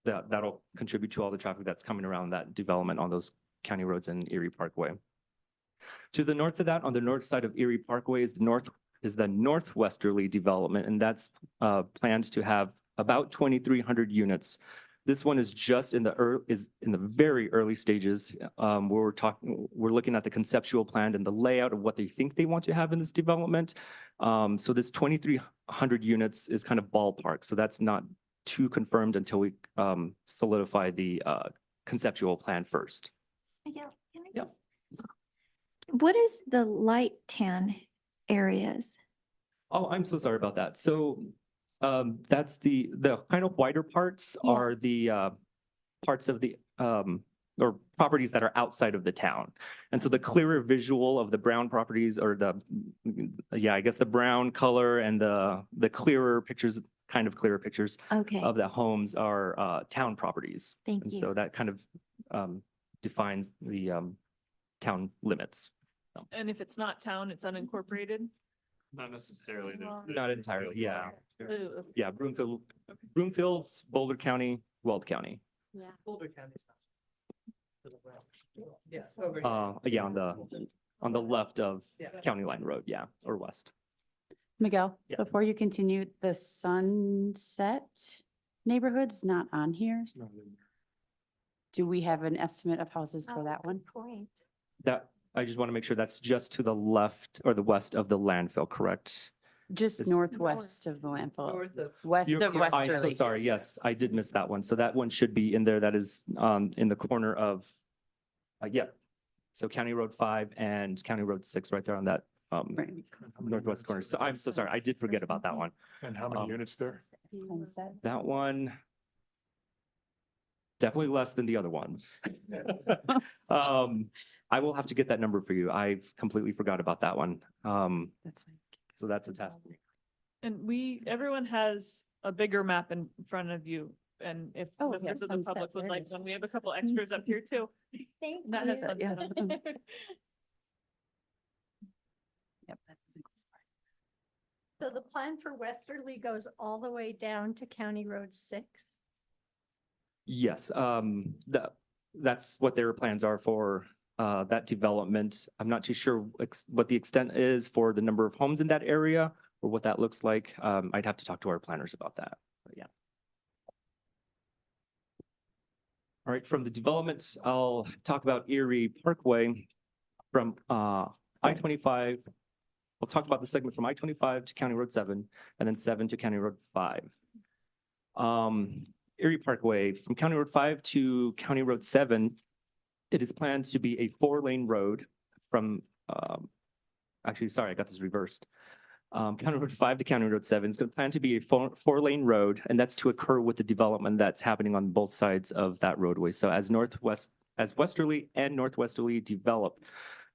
that'll contribute to all the traffic that's coming around that development on those county roads and Erie Parkway. To the north of that, on the north side of Erie Parkway, is the northwesterly development, and that's planned to have about 2,300 units. This one is just in the very early stages. We're looking at the conceptual plan and the layout of what they think they want to have in this development. So this 2,300 units is kind of ballpark. So that's not too confirmed until we solidify the conceptual plan first. Miguel, can I Yeah. just? What is the light tan areas? Oh, I'm so sorry about that. So that's the kind of wider parts Yeah. are the parts of the or properties that are outside of the town. And so the clearer visual of the brown properties, or I guess the brown color and the clearer pictures, kind of clearer pictures Okay, of the homes are town properties. thank And you. so that kind of defines the town limits. And if it's not town, it's unincorporated? Not necessarily. Not entirely, yeah. Uh, Yeah, Broomfield's Boulder County, Weld County. Yeah. Boulder County. Yes, over here. Yeah, on the left of Yeah. County Line Road, yeah, or west. Miguel, Yeah. before you continue, the Sunset neighborhood's not on here. Do we have an estimate of houses for Oh, that one? good Point. That, I just want to make sure that's just to the left or the west of the landfill, correct? Just This- northwest of the landfill, North of. west You're of correct. I'm so Westerly. sorry, yes, I did miss that one. So that one should be in there. That is in the corner of, yeah. So County Road 5 and County Road 6 right there on that Right. northwest corner. So I'm so sorry, I did forget about that one. And how many Um, units there? Sunset. That one definitely less than the other ones. I will have to get that number for you. I've completely forgot about that one. That's like. So that's a task. And everyone has a bigger map in front of you. And if Oh, yeah, members of the Sunset, public would there it like is. one, we have a couple extras up here too. Thank That has you. sunset on it. Yep, that's a single spot. So the plan for Westerly goes all the way down to County Road 6? Yes, that's what their plans are for that development. I'm not too sure what the extent is for the number of homes in that area or what that looks like. I'd have to talk to our planners about that, but yeah. All right, from the development, I'll talk about Erie Parkway from I-25. We'll talk about the segment from I-25 to County Road 7 and then 7 to County Road 5. Erie Parkway from County Road 5 to County Road 7, it is planned to be a 4-lane road from, actually, sorry, I got this reversed. County Road 5 to County Road 7 is going to plan to be a 4-lane road, and that's to occur with the development that's happening on both sides of that roadway. So as Westerly and Northwesterly develop,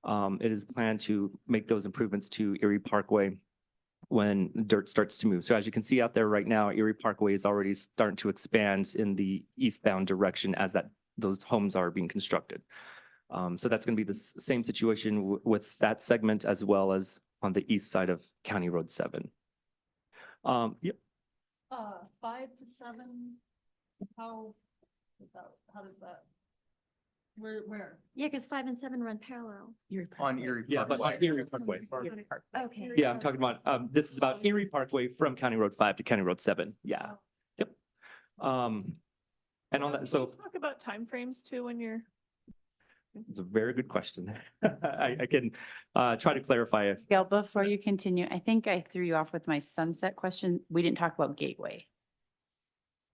it is planned to make those improvements to Erie Parkway when dirt starts to move. So as you can see out there right now, Erie Parkway is already starting to expand in the eastbound direction as those homes are being constructed. So that's going to be the same situation with that segment as well as on the east side of County Road 7. Yep. 5 to 7, how does that? Where? Yeah, because 5 and 7 run parallel. On Erie. Yeah, but on Erie Parkway. Okay. Yeah, I'm talking about, this is about Erie Parkway from County Road 5 to County Road 7. Yeah. Yep. And on that, so Talk about timeframes too when you're. it's a very good question. I can try to clarify it. Gail, before you continue, I think I threw you off with my sunset question. We didn't talk about Gateway.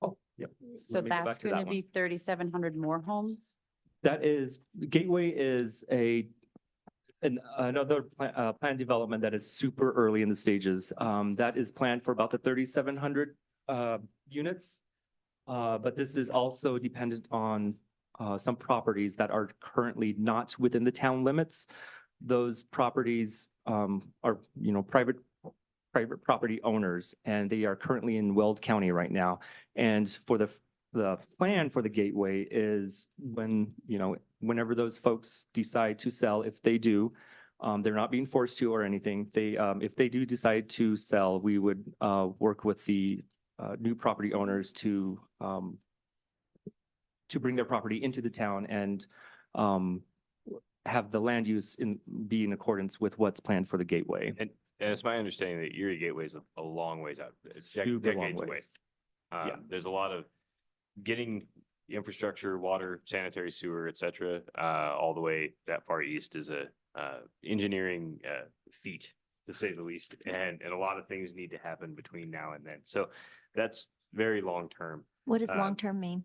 Oh, yep. So Let me go back that's to going that to one. be 3,700 more homes? That is, Gateway is another plan development that is super early in the stages. That is planned for about the 3,700 units. But this is also dependent on some properties that are currently not within the town limits. Those properties are, private property owners, and they are currently in Weld County right now. And for the plan for the Gateway is whenever those folks decide to sell, if they do, they're not being forced to or anything. If they do decide to sell, we would work with the new property owners to bring their property into the town and have the land use be in accordance with what's planned for the Gateway. And it's my understanding that Erie Gateway is a long ways out, Super long decades away. ways. Yeah, there's a lot of getting infrastructure, water, sanitary sewer, et cetera, all the way that far east is a engineering feat, to say the least. And a lot of things need to happen between now and then. So that's very long term, What does long-term mean?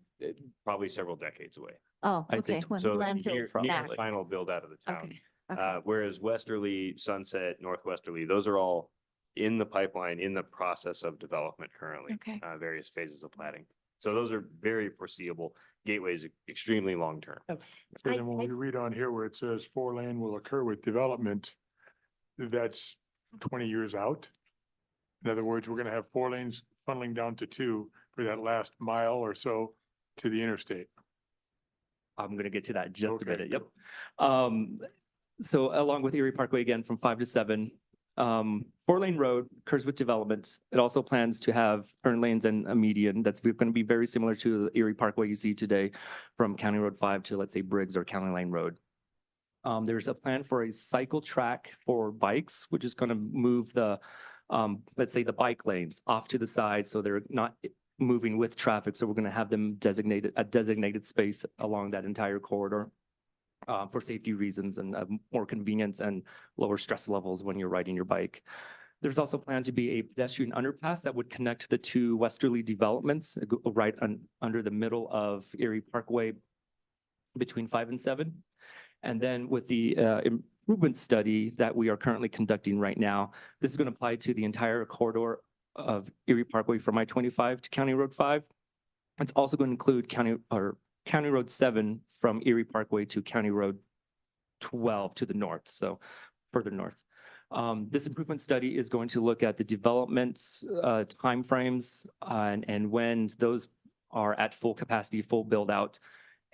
probably several decades away. Oh, I'd say okay, when So landfill's near back. the final build out of the town. Okay, okay. Whereas Westerly, Sunset, Northwesterly, those are all in the pipeline, in the process of development currently. Okay. Various phases of planning. So those are very foreseeable. Gateway is extremely long-term. So then when we read on here where it says 4-lane will occur with development, that's 20 years out. In other words, we're going to have 4 lanes funneling down to 2 for that last mile or so to the interstate. I'm gonna get to that in just a Okay. minute. Yep. So along with Erie Parkway again from 5 to 7, 4-lane road occurs with development. It also plans to have turn lanes and a median. That's going to be very similar to the Erie Parkway you see today from County Road 5 to, let's say, Briggs or County Line Road. There's a plan for a cycle track for bikes, which is going to move let's say the bike lanes off to the side. So they're not moving with traffic. So we're going to have them a designated space along that entire corridor for safety reasons and more convenience and lower stress levels when you're riding your bike. There's also planned to be a pedestrian underpass that would connect the two westerly developments right under the middle of Erie Parkway between 5 and 7. And then with the improvement study that we are currently conducting right now, this is going to apply to the entire corridor of Erie Parkway from I-25 to County Road 5. It's also going to include County Road 7 from Erie Parkway to County Road 12 to the north, so further north. This improvement study is going to look at the developments, timeframes, and when those are at full capacity, full build out,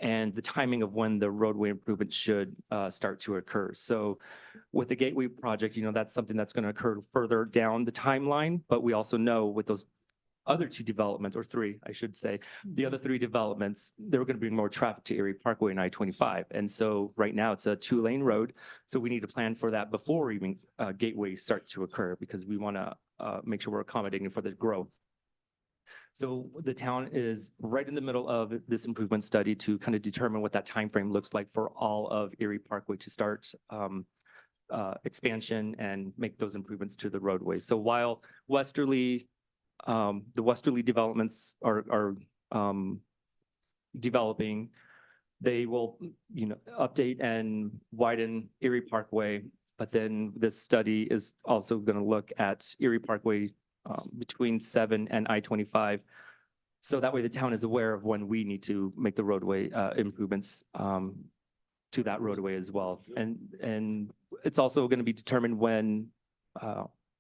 and the timing of when the roadway improvement should start to occur. So with the Gateway project, you know, that's something that's going to occur further down the timeline, but we also know with those other two developments, or three, I should say, the other three developments, they're going to bring more traffic to Erie Parkway and I-25. And so right now it's a 2-lane road. So we need to plan for that before even Gateway starts to occur, because we want to make sure we're accommodating for the growth. So the town is right in the middle of this improvement study to kind of determine what that timeframe looks like for all of Erie Parkway to start expansion and make those improvements to the roadway. So while the westerly developments are developing, they will, you know, update and widen Erie Parkway. But then this study is also going to look at Erie Parkway between 7 and I-25. So that way the town is aware of when we need to make the roadway improvements to that roadway as well. And it's also going to be determined when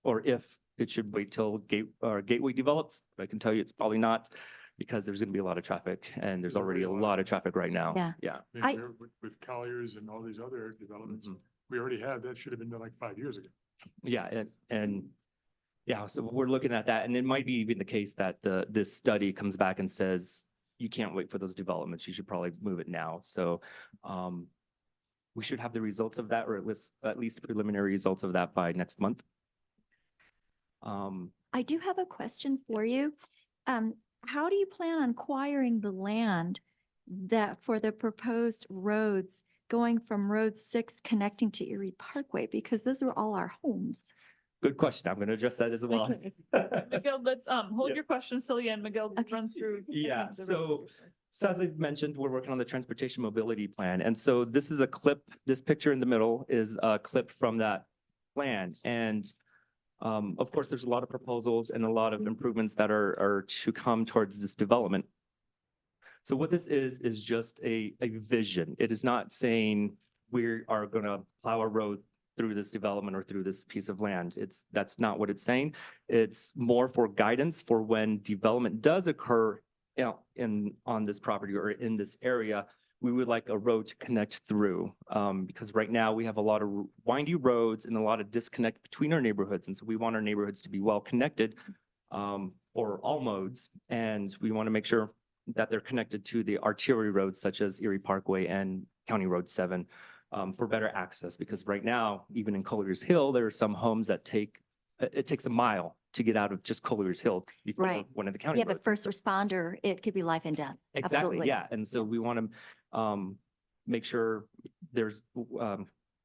or if it should wait till Gateway develops. I can tell you it's probably not, because there's going to be a lot of traffic, and there's already a lot of traffic right now. Yeah. I think with Colliers and all these other developments, we already had, that should have been done like 5 years ago. Yeah, and yeah, so we're looking at that, and it might be even the case that this study comes back and says, you can't wait for those developments, you should probably move it now. So we should have the results of that, or at least preliminary results of that by next month. I do have a question for you. How do you plan on acquiring the land that for the proposed roads going from Road 6 connecting to Erie Parkway? Because those are all our homes. Good question. I'm going to address that as well. Miguel, let's hold Yeah. your question, Celia, and Miguel run through. Yeah, the so resolution. as I mentioned, we're working on the transportation mobility plan. And so this is a clip, this picture in the middle is a clip from that plan. And of course, there's a lot of proposals and a lot of improvements that are to come towards this development. So what this is just a vision. It is not saying we are going to plow a road through this development or through this piece of land. That's not what it's saying. It's more for guidance for when development does occur on this property or in this area. We would like a road to connect through, because right now we have a lot of windy roads and a lot of disconnect between our neighborhoods. And so we want our neighborhoods to be well connected for all modes. And we want to make sure that they're connected to the arterial roads such as Erie Parkway and County Road 7 for better access. Because right now, even in Colliers Hill, there are some homes that it takes a mile to get out of just Colliers Hill before Right. one of the county Yeah, but roads. first responder, it could be life and death. Exactly, Absolutely. yeah. And so we want to make sure there's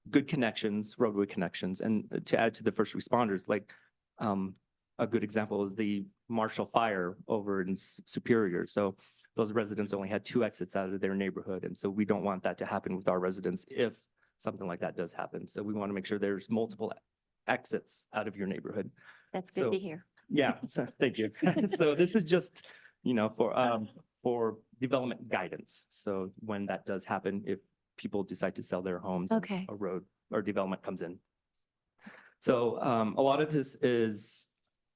good connections, roadway connections. And to add to the first responders, like a good example is the Marshall Fire over in Superior. So those residents only had 2 exits out of their neighborhood. And so we don't want that to happen with our residents if something like that does happen. So we want to make sure there's multiple exits out of your neighborhood. That's good So- to hear. Yeah, so thank you. So this is just, you know, for development guidance. So when that does happen, if people decide to sell their homes, and Okay. a road or development comes in. So a lot of this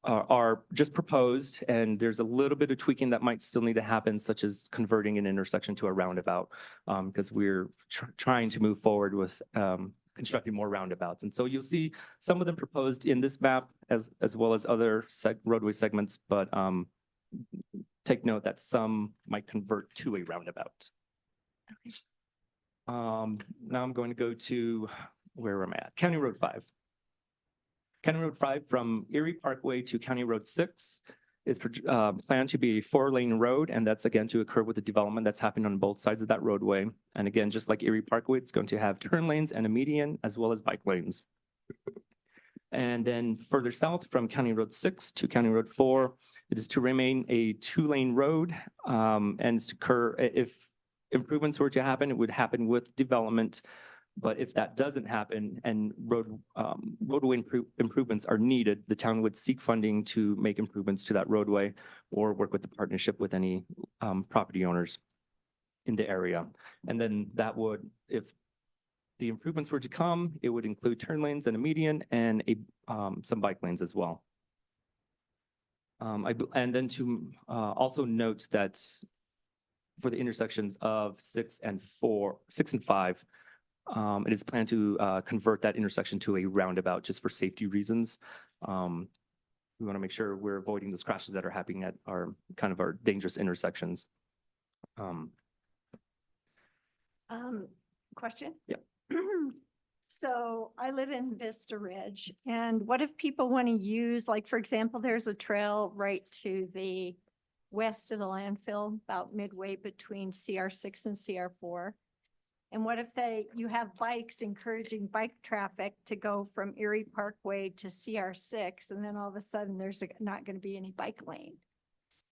are just proposed, and there's a little bit of tweaking that might still need to happen, such as converting an intersection to a roundabout, because we're trying to move forward with constructing more roundabouts. And so you'll see some of them proposed in this map as well as other roadway segments, but take note that some might convert to a roundabout. Now I'm going to go to where am I at? County Road 5. County Road 5 from Erie Parkway to County Road 6 is planned to be a 4-lane road, and that's again to occur with the development that's happening on both sides of that roadway. And again, just like Erie Parkway, it's going to have turn lanes and a median as well as bike lanes. And then further south from County Road 6 to County Road 4, it is to remain a 2-lane road. And it's to occur, if improvements were to happen, it would happen with development. But if that doesn't happen and roadway improvements are needed, the town would seek funding to make improvements to that roadway or work with the partnership with any property owners in the area. And then that would, if the improvements were to come, it would include turn lanes and a median and some bike lanes as well. And then to also note that for the intersections of 6 and 5, it is planned to convert that intersection to a roundabout just for safety reasons. We want to make sure we're avoiding those crashes that are happening at our dangerous intersections. Question? Yep. So I live in Vista Ridge, and what if people want to use, like, for example, there's a trail right to the west of the landfill, about midway between CR6 and CR4. And what if you have bikes encouraging bike traffic to go from Erie Parkway to CR6, and then all of a sudden there's not going to be any bike lane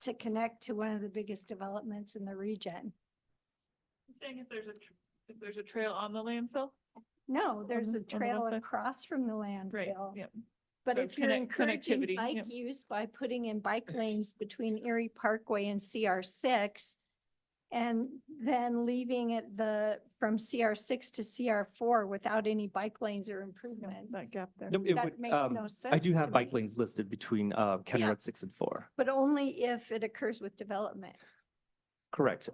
to connect to one of the biggest developments in the region? I'm saying if there's a trail on the landfill? No, there's the- a on the trail west side? across from the Right, landfill. yeah. But So if you're encouraging connectivity, bike yep. use by putting in bike lanes between Erie Parkway and CR6, and then leaving it from CR6 to CR4 without any bike lanes or improvements, That gap there. No, it that would, makes no sense. I do to have bike me. lanes listed between County Yeah. Road 6 and 4. But only if it occurs with development. Correct.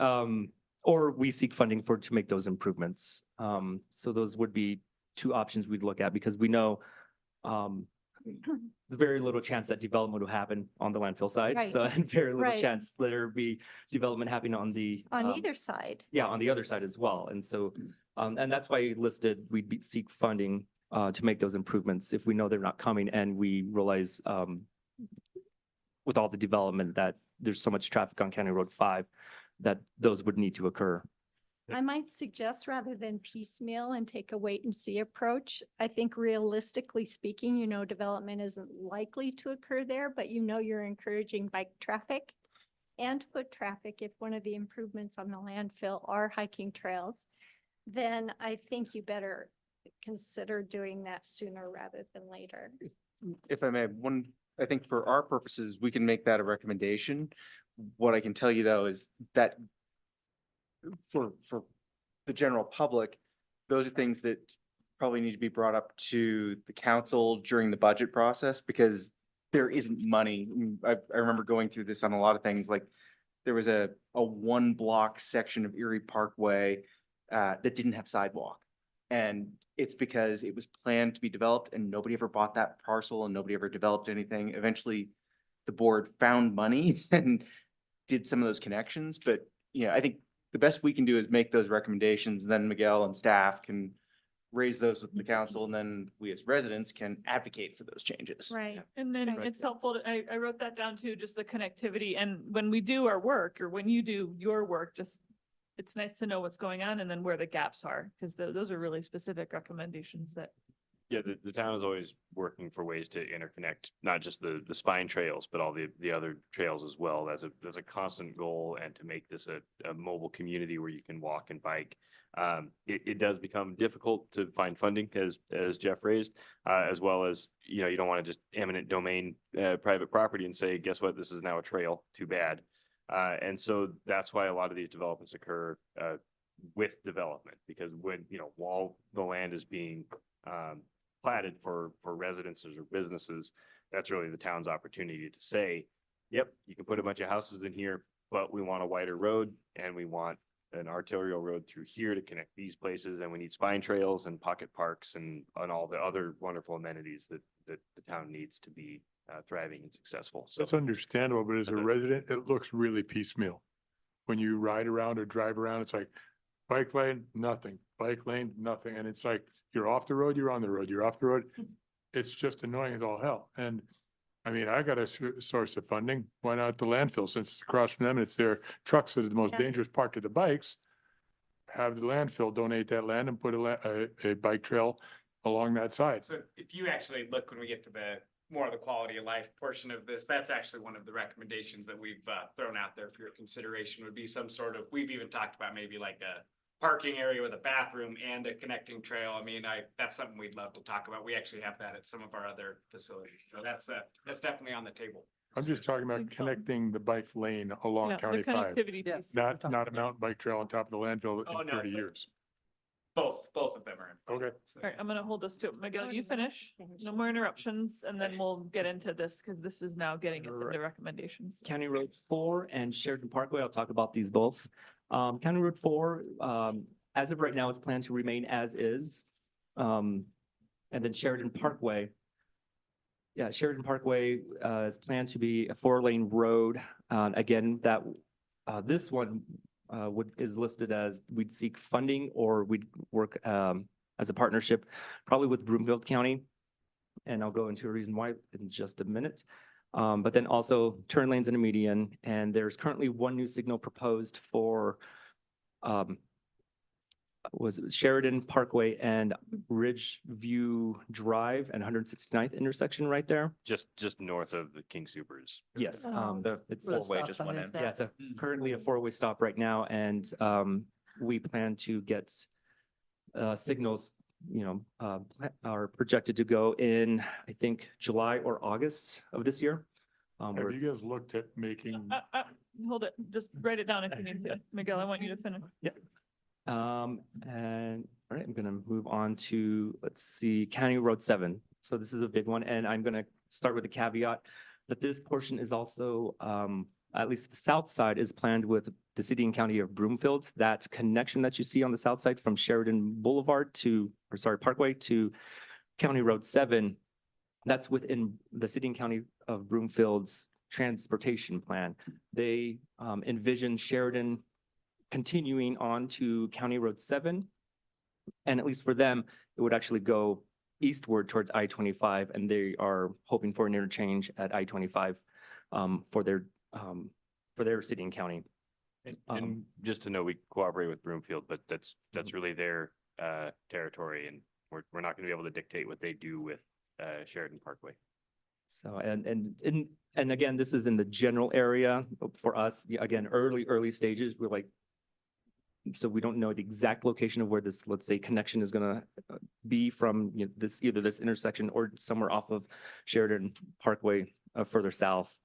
Or we seek funding to make those improvements. So those would be 2 options we'd look at, because we know there's very little chance that development will happen on the landfill side. Right. So and very little Right. chance there be development happening on the On either side. yeah, on the other side as well. And so and that's why listed we'd seek funding to make those improvements if we know they're not coming and we realize with all the development that there's so much traffic on County Road 5 that those would need to occur. I might suggest rather than piecemeal and take a wait and see approach, I think realistically speaking, development isn't likely to occur there, but you're encouraging bike traffic and foot traffic if one of the improvements on the landfill are hiking trails, then I think you better consider doing that sooner rather than later. If I may, I think for our purposes, we can make that a recommendation. What I can tell you though is that for the general public, those are things that probably need to be brought up to the council during the budget process, because there isn't money. I remember going through this on a lot of things, like there was a 1-block section of Erie Parkway that didn't have sidewalk. And it's because it was planned to be developed and nobody ever bought that parcel and nobody ever developed anything. Eventually, the board found money and did some of those connections. But, I think the best we can do is make those recommendations. Then Miguel and staff can raise those with the council, and then we as residents can advocate for those changes. Right. And then Right. it's helpful, I wrote that down too, just the connectivity. And when we do our work or when you do your work, it's nice to know what's going on and then where the gaps are, because those are really specific recommendations that. Yeah, the town is always working for ways to interconnect, not just the spine trails, but all the other trails as well. That's a constant goal, and to make this a mobile community where you can walk and bike. It does become difficult to find funding, as Jeff raised, as well as, you don't want to just eminent domain private property and say, guess what, this is now a trail, too bad. And so that's why a lot of these developments occur with development, because when, while the land is being platted for residences or businesses, that's really the town's opportunity to say, yep, you can put a bunch of houses in here, but we want a wider road and we want an arterial road through here to connect these places, and we need spine trails and pocket parks and all the other wonderful amenities that the town needs to be thriving and successful. So That's understandable, but as a Okay. resident, it looks really piecemeal. When you ride around or drive around, it's like bike lane, nothing, bike lane, nothing. And it's like, you're off the road, you're on the road, you're off the road. It's just annoying as all hell. And I mean, I got a source of funding. Why not the landfill, since it's across from them, and it's their trucks that are the most Yeah. dangerous part to the bikes. Have the landfill donate that land and put a bike trail along that side. So if you actually look, when we get to the more of the quality of life portion of this, that's actually one of the recommendations that we've thrown out there for your consideration would be some sort of, we've even talked about maybe like a parking area with a bathroom and a connecting trail. I mean, that's something we'd love to talk about. We actually have that at some of our other facilities. So that's definitely on the table. I'm just talking about Think so. connecting the bike lane along Yeah, the County Five, connectivity Yeah. piece. not a mountain bike trail on top of the landfill Oh, in no, 30 but- years. Both of them are in. Okay. So- All right, I'm gonna hold us to it. Miguel, you Already finish. finished. No more interruptions, and then we'll get into this, because this is now getting us into Right. recommendations. County Road 4 and Sheridan Parkway, I'll talk about these both. County Road 4, as of right now, it's planned to remain as is. And then Sheridan Parkway. Yeah, Sheridan Parkway is planned to be a 4-lane road. Again, that this one is listed as we'd seek funding or we'd work as a partnership, probably with Broomfield County. And I'll go into a reason why in just a minute. But then also turn lanes and a median, and there's currently one new signal proposed for was it Sheridan Parkway and Ridgeview Drive and 169th intersection right there. Just north of the King Supers. Yes, Oh. it's Where the four-way stop just sign went is in. now. yeah, it's currently a 4-way stop right now, and we plan to get signals, are projected to go in, I think, July or August of this year. Have We're- you guys looked at making, Hold it, just write it down if you need to. Miguel, I want you to finish. And, all right, I'm gonna move on to, let's see, County Road 7. So this is a big one, and I'm gonna start with the caveat that this portion is also, at least the south side is planned with the city and county of Broomfield. That connection that you see on the south side from Sheridan Boulevard Parkway to County Road 7, that's within the city and county of Broomfield's transportation plan. They envision Sheridan continuing on to County Road 7. And at least for them, it would actually go eastward towards I-25, and they are hoping for an interchange at I-25 for their city and county. And just to know, we cooperate with Broomfield, but that's really their territory, and we're not gonna be able to dictate what they do with Sheridan Parkway. So, and again, this is in the general area for us. Yeah, again, early stages, we're like, so we don't know the exact location of where this, let's say, connection is gonna be from, either this intersection or somewhere off of Sheridan Parkway further south.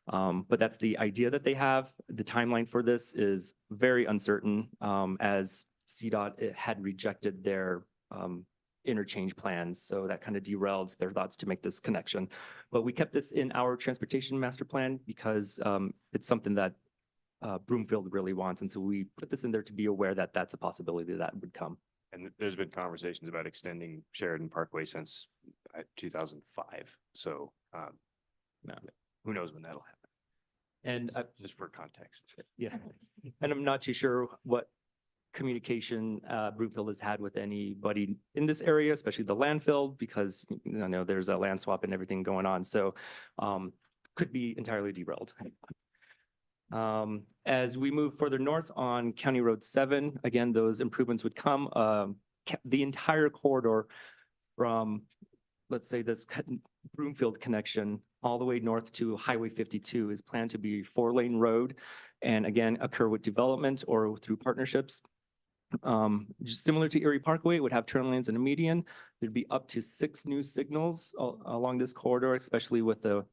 But that's the idea that they have. The timeline for this is very uncertain, as CDOT had rejected their interchange plans. So that kind of derailed their thoughts to make this connection. But we kept this in our transportation master plan because it's something that Broomfield really wants. And so we put this in there to be aware that that's a possibility that would come. And there's been conversations about extending Sheridan Parkway since 2005. So who knows when that'll happen? And Just for context. yeah, and I'm not too sure what communication Broomfield has had with anybody in this area, especially the landfill, because there's a land swap and everything going on. So could be entirely derailed. As we move further north on County Road 7, again, those improvements would come. The entire corridor from, let's say, this Broomfield connection all the way north to Highway 52 is planned to be 4-lane road, and again, occur with development or through partnerships. Just similar to Erie Parkway, it would have turn lanes and a median. There'd be up to 6 new signals along this corridor, especially with the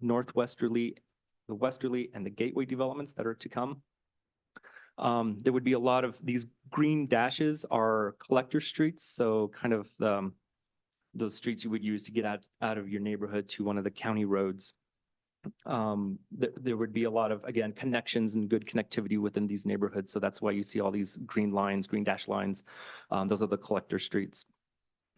westerly, and the gateway developments that are to come. There would be a lot of these green dashes are collector streets, so kind of those streets you would use to get out of your neighborhood to one of the county roads. There would be a lot of, again, connections and good connectivity within these neighborhoods. So that's why you see all these green dash lines. Those are the collector streets.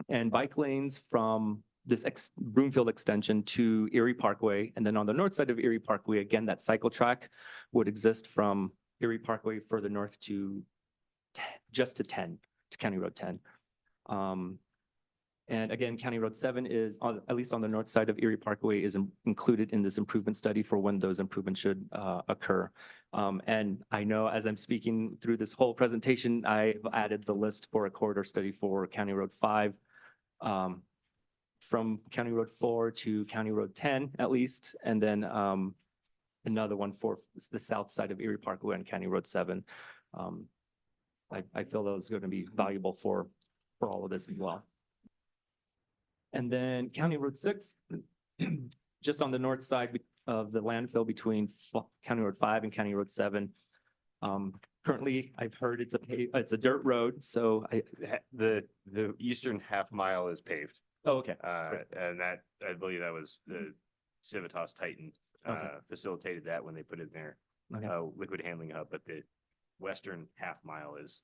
And bike lanes from this Broomfield extension to Erie Parkway. And then on the north side of Erie Parkway, again, that cycle track would exist from Erie Parkway further north to just to County Road 10. And again, County Road 7 is on, at least on the north side of Erie Parkway, is included in this improvement study for when those improvements should occur. And I know as I'm speaking through this whole presentation, I've added the list for a corridor study for County Road 5. From County Road 4 to County Road 10 at least, and then another one for the south side of Erie Parkway and County Road 7. I feel those are going to be valuable for all of this as well. And then County Road 6, just on the north side of the landfill between County Road 5 and County Road 7. Currently, I've heard it's a dirt road, so The eastern half mile is paved. oh, okay. And that, I believe that was the Civitas Titan facilitated that when they put it in their Okay. liquid handling hub, but the western half mile is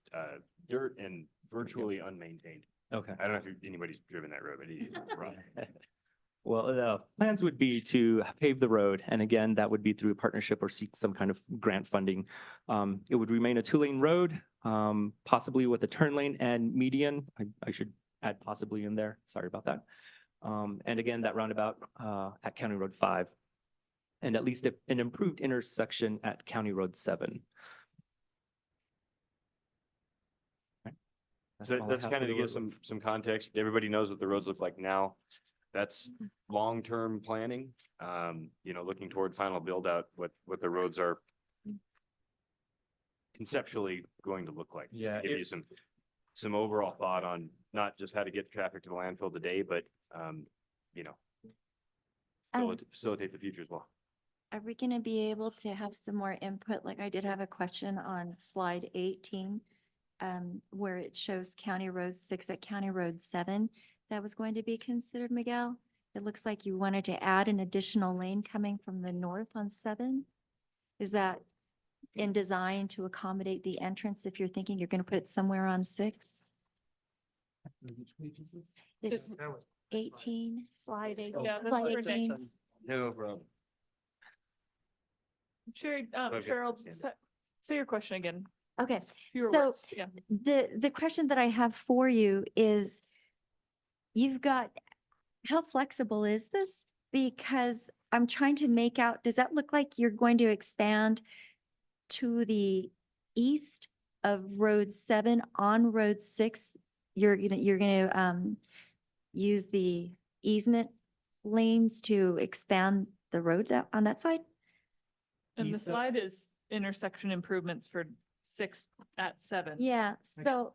dirt and virtually unmaintained. Okay. I don't know if anybody's driven that road, but it is rough. Well, the plans would be to pave the road, and again, that would be through a partnership or seek some kind of grant funding. It would remain a 2-lane road, possibly with a turn lane and median. I should add possibly in there. Sorry about that. And again, that roundabout at County Road 5, and at least an improved intersection at County Road 7. So all I that's have kind for of the to give road. some context. Everybody knows what the roads look like now. That's long-term planning, looking toward final build out, what the roads are conceptually going to look like. Yeah, Give you some overall thought on not just how to get traffic to the landfill today, but, facilitate the future as well. Are we going to be able to have some more input? Like I did have a question on slide 18, where it shows County Road 6 at County Road 7. That was going to be considered, Miguel. It looks like you wanted to add an additional lane coming from the north on 7. Is that in design to accommodate the entrance if you're thinking you're going to put it somewhere on 6? It's 18, slide 18. Yeah, that's slide what we're next 18. No problem. Sure, Okay. Cheryl, say your question again. Okay, Fewer so words, yeah. the question that I have for you is, how flexible is this? Because I'm trying to make out, does that look like you're going to expand to the east of Road 7 on Road 6? You're gonna use the easement lanes to expand the road on that side? And the East of- slide is intersection improvements for 6 at 7. Yeah, so,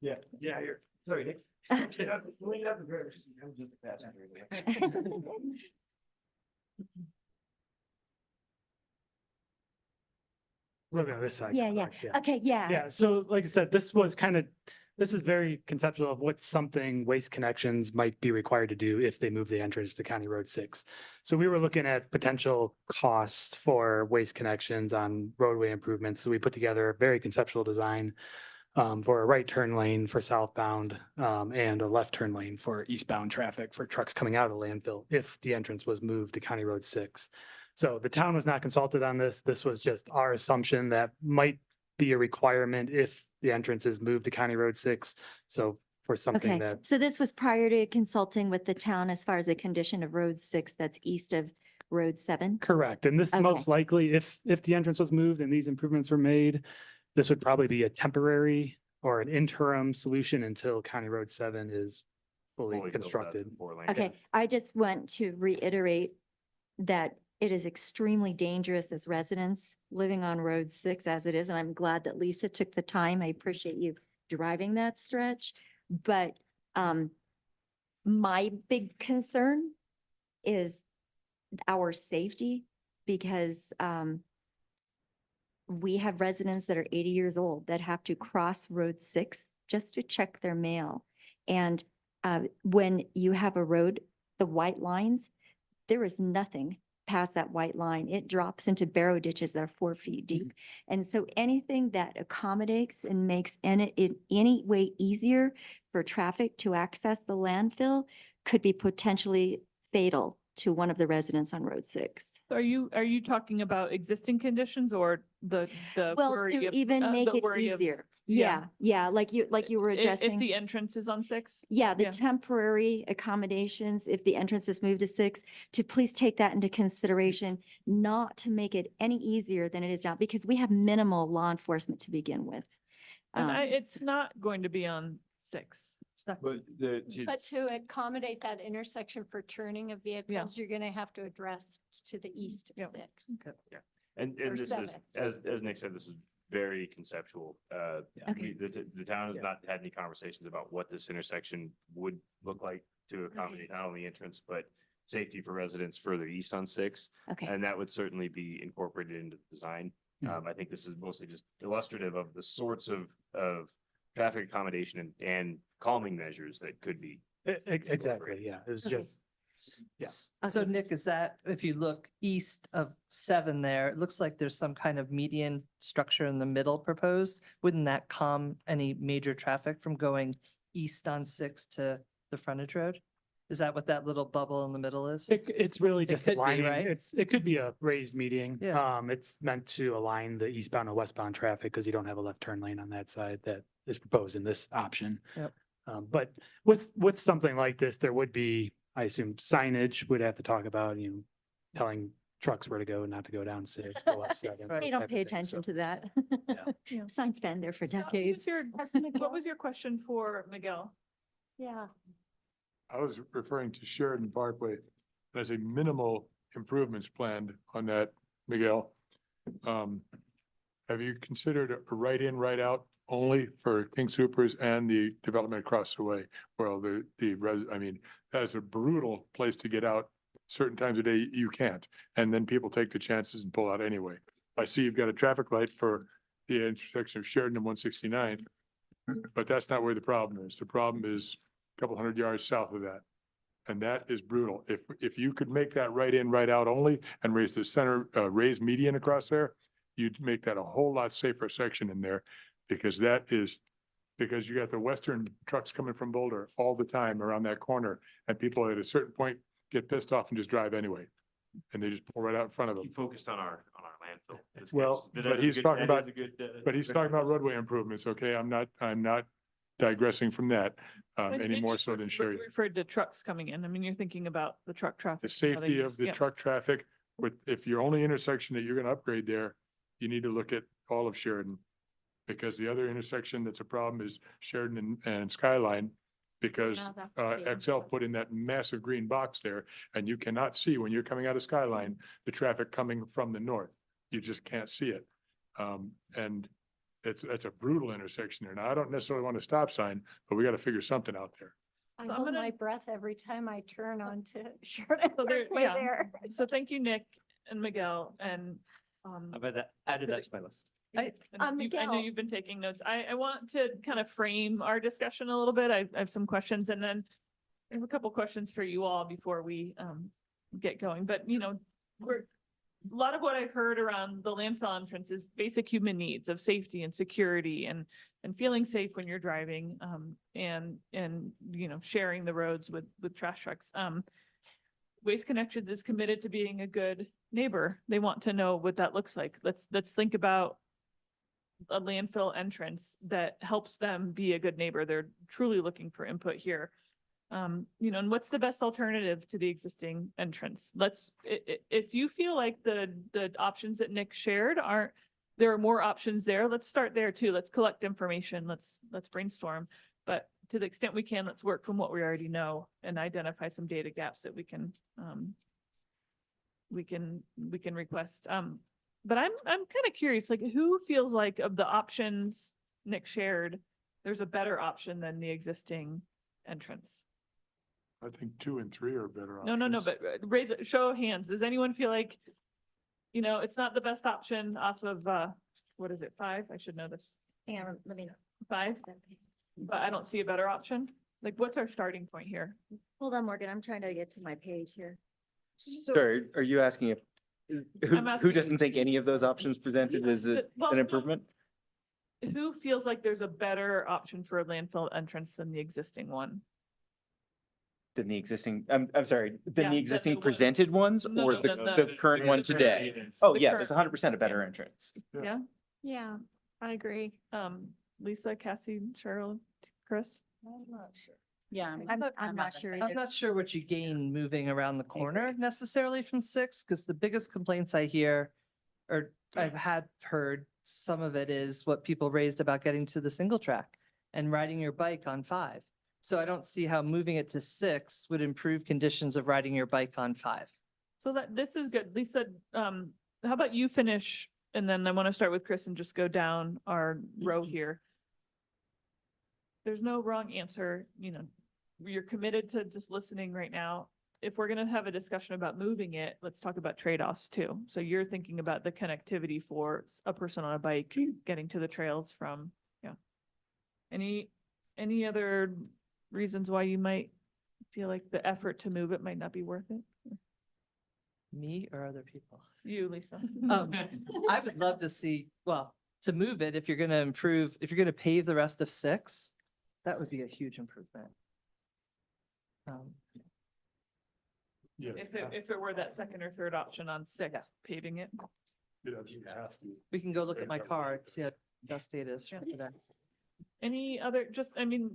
Yeah, here. Sorry, Nick. Look at this side. yeah, yeah. correct, Okay, yeah. Yeah, so like I said, this is very conceptual of what something Waste Connections might be required to do if they move the entrance to County Road 6. So we were looking at potential costs for Waste Connections on roadway improvements. So we put together a very conceptual design for a right turn lane for southbound and a left turn lane for eastbound traffic for trucks coming out of the landfill if the entrance was moved to County Road 6. So the town was not consulted on this. This was just our assumption that might be a requirement if the entrance is moved to County Road 6. So for something Okay, that, so this was prior to consulting with the town as far as the condition of Road 6 that's east of Road 7? correct. And this Okay. most likely, if the entrance was moved and these improvements were made, this would probably be a temporary or an interim solution until County Road 7 is fully Fully built out constructed. to 4 lane. Okay, I just want to reiterate that it is extremely dangerous as residents living on Road 6 as it is, and I'm glad that Lisa took the time. I appreciate you driving that stretch. But my big concern is our safety, because we have residents that are 80 years old that have to cross Road 6 just to check their mail. And when you have a road, the white lines, there is nothing past that white line. It drops into barrow ditches that are 4 feet deep. And so anything that accommodates and makes it any way easier for traffic to access the landfill could be potentially fatal to one of the residents on Road 6. Are you talking about existing conditions or the Well, worry to of, even make the it worry of easier. yeah. Yeah, like you were if addressing. the entrance is on 6? Yeah, the Yeah. temporary accommodations, if the entrance is moved to 6, to please take that into consideration, not to make it any easier than it is now, because we have minimal law enforcement to begin with. And Um, it's not going to be on 6. It's not, But But to accommodate that intersection for turning of vehicles, you're gonna have to address to the east Yeah. of 6. And Or this is, 7. as Nick said, this is very conceptual. Okay. The town has not had any conversations about what this intersection would look like to accommodate not only entrance, but safety for residents further east on 6. Okay, And that would certainly be incorporated into the design. I think this is mostly just illustrative of the sorts of traffic accommodation and calming measures that could be. Exactly, yeah, it was Okay. just, yeah. so Okay. Nick, is that, if you look east of 7 there, it looks like there's some kind of median structure in the middle proposed. Wouldn't that calm any major traffic from going east on 6 to the frontage road? Is that what that little bubble in the middle is? It's really It just could be, aligning, right? it could be a raised median. Yeah. It's meant to align the eastbound and westbound traffic because you don't have a left turn lane on that side that is proposed in this option. Yep. But with something like this, there would be, I assume signage would have to talk about, telling trucks where to go and not to go down 6, go up 7. Right. they don't pay attention to that. Yeah. Sign's been there for Scott, decades. What was your question for Miguel? Yeah. I was referring to Sheridan Parkway as a minimal improvements planned on that, Miguel. Have you considered a right in, right out only for King Soopers and the development across the way? Well, I mean, that is a brutal place to get out. Certain times of day you can't, and then people take the chances and pull out anyway. I see you've got a traffic light for the intersection of Sheridan and 169, but that's not where the problem is. The problem is a couple hundred yards south of that. And that is brutal. If you could make that right in, right out only and raise the center, raise median across there, you'd make that a whole lot safer section in there because because you got the western trucks coming from Boulder all the time around that corner and people at a certain point get pissed off and just drive anyway. And they just pull right out in front of them. Keep focused on our landfill. Well, but he's talking about, but he's talking about roadway improvements, okay? I'm not digressing from that, And any you more so than Sheridan. referred to trucks coming in. I mean, you're thinking about the truck traffic. The and how they safety use- of the yeah. truck traffic if your only intersection that you're gonna upgrade there, you need to look at all of Sheridan. Because the other intersection that's a problem is Sheridan and Skyline. Because Now that's the XL put in that massive green box there and you cannot see when you're coming out of Skyline, the traffic coming from the north. You just can't see it. And it's a brutal intersection there. Now, I don't necessarily want a stop sign, but we gotta figure something out there. I So I'm hold gonna- my breath every time I turn onto Sheridan So there, Parkway yeah. there. So thank you, Nick and Miguel, and, added that to my list. and I know Miguel. you've been taking notes. I want to kind of frame our discussion a little bit. I have some questions and then I have a couple questions for you all before we get going, but a lot of what I've heard around the landfill entrance is basic human needs of safety and security and feeling safe when you're driving, and sharing the roads with trash trucks. Waste Connections is committed to being a good neighbor. They want to know what that looks like. Let's think about a landfill entrance that helps them be a good neighbor. They're truly looking for input here. And what's the best alternative to the existing entrance? If you feel like the options that Nick shared there are more options there, let's start there too. Let's collect information. Let's brainstorm. But to the extent we can, let's work from what we already know and identify some data gaps that we can request. But I'm kind of curious, like who feels like of the options Nick shared, there's a better option than the existing entrance? I think 2 and 3 are better No, options. but show of hands. Does anyone feel like, it's not the best option off of, what is it, 5? I should know this. Hang on, let me. 5, but I don't see a better option. Like, what's our starting point here? Hold on, Morgan, I'm trying to get to my page here. Sorry, are you asking if, who asking- doesn't think any of those options presented is Well, an no. improvement? Who feels like there's a better option for a landfill entrance than the existing one? than the existing, I'm sorry, Yeah, than the than existing the one- presented ones No, or no, the current one today? Oh, The yeah, current there's one. hundred percent a better entrance. Yeah, Yeah, I agree. Lisa, Cassie, Cheryl, Chris? Yeah. I'm not sure I'm either. not sure what you gain moving around the corner necessarily from six, because the biggest complaints I hear, or I've heard, some of it is what people raised about getting to the single track and riding your bike on 5. So I don't see how moving it to 6 would improve conditions of riding your bike on 5. So this is good. Lisa, how about you finish? And then I want to start with Chris and just go down our row here. There's no wrong answer, you're committed to just listening right now. If we're gonna have a discussion about moving it, let's talk about trade-offs too. So you're thinking about the connectivity for a person on a bike getting to the trails from, any other reasons why you might feel like the effort to move it might not be worth it? Me or other people? You, Lisa. I would love to see, well, to move it, if you're gonna improve, if you're gonna pave the rest of 6, that would be a huge improvement. Yeah. If it were that second or third option on 6, paving it. You have to. We can go look at my car and see how dusty it is for today. Any other,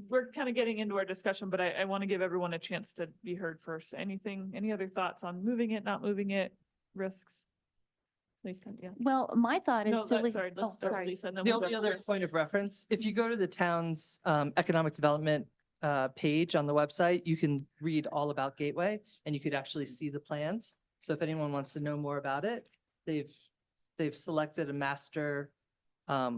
we're kind of getting into our discussion, but I want to give everyone a chance to be heard first. Any other thoughts on moving it, not moving it, risks? Lisa, yeah. Well, my thought is No, to leave. sorry, let's start with Lisa. and then The we'll go only to other Chris. point of reference, if you go to the town's economic development page on the website, you can read all about Gateway and you could actually see the plans. So if anyone wants to know more about it, they've selected a master, I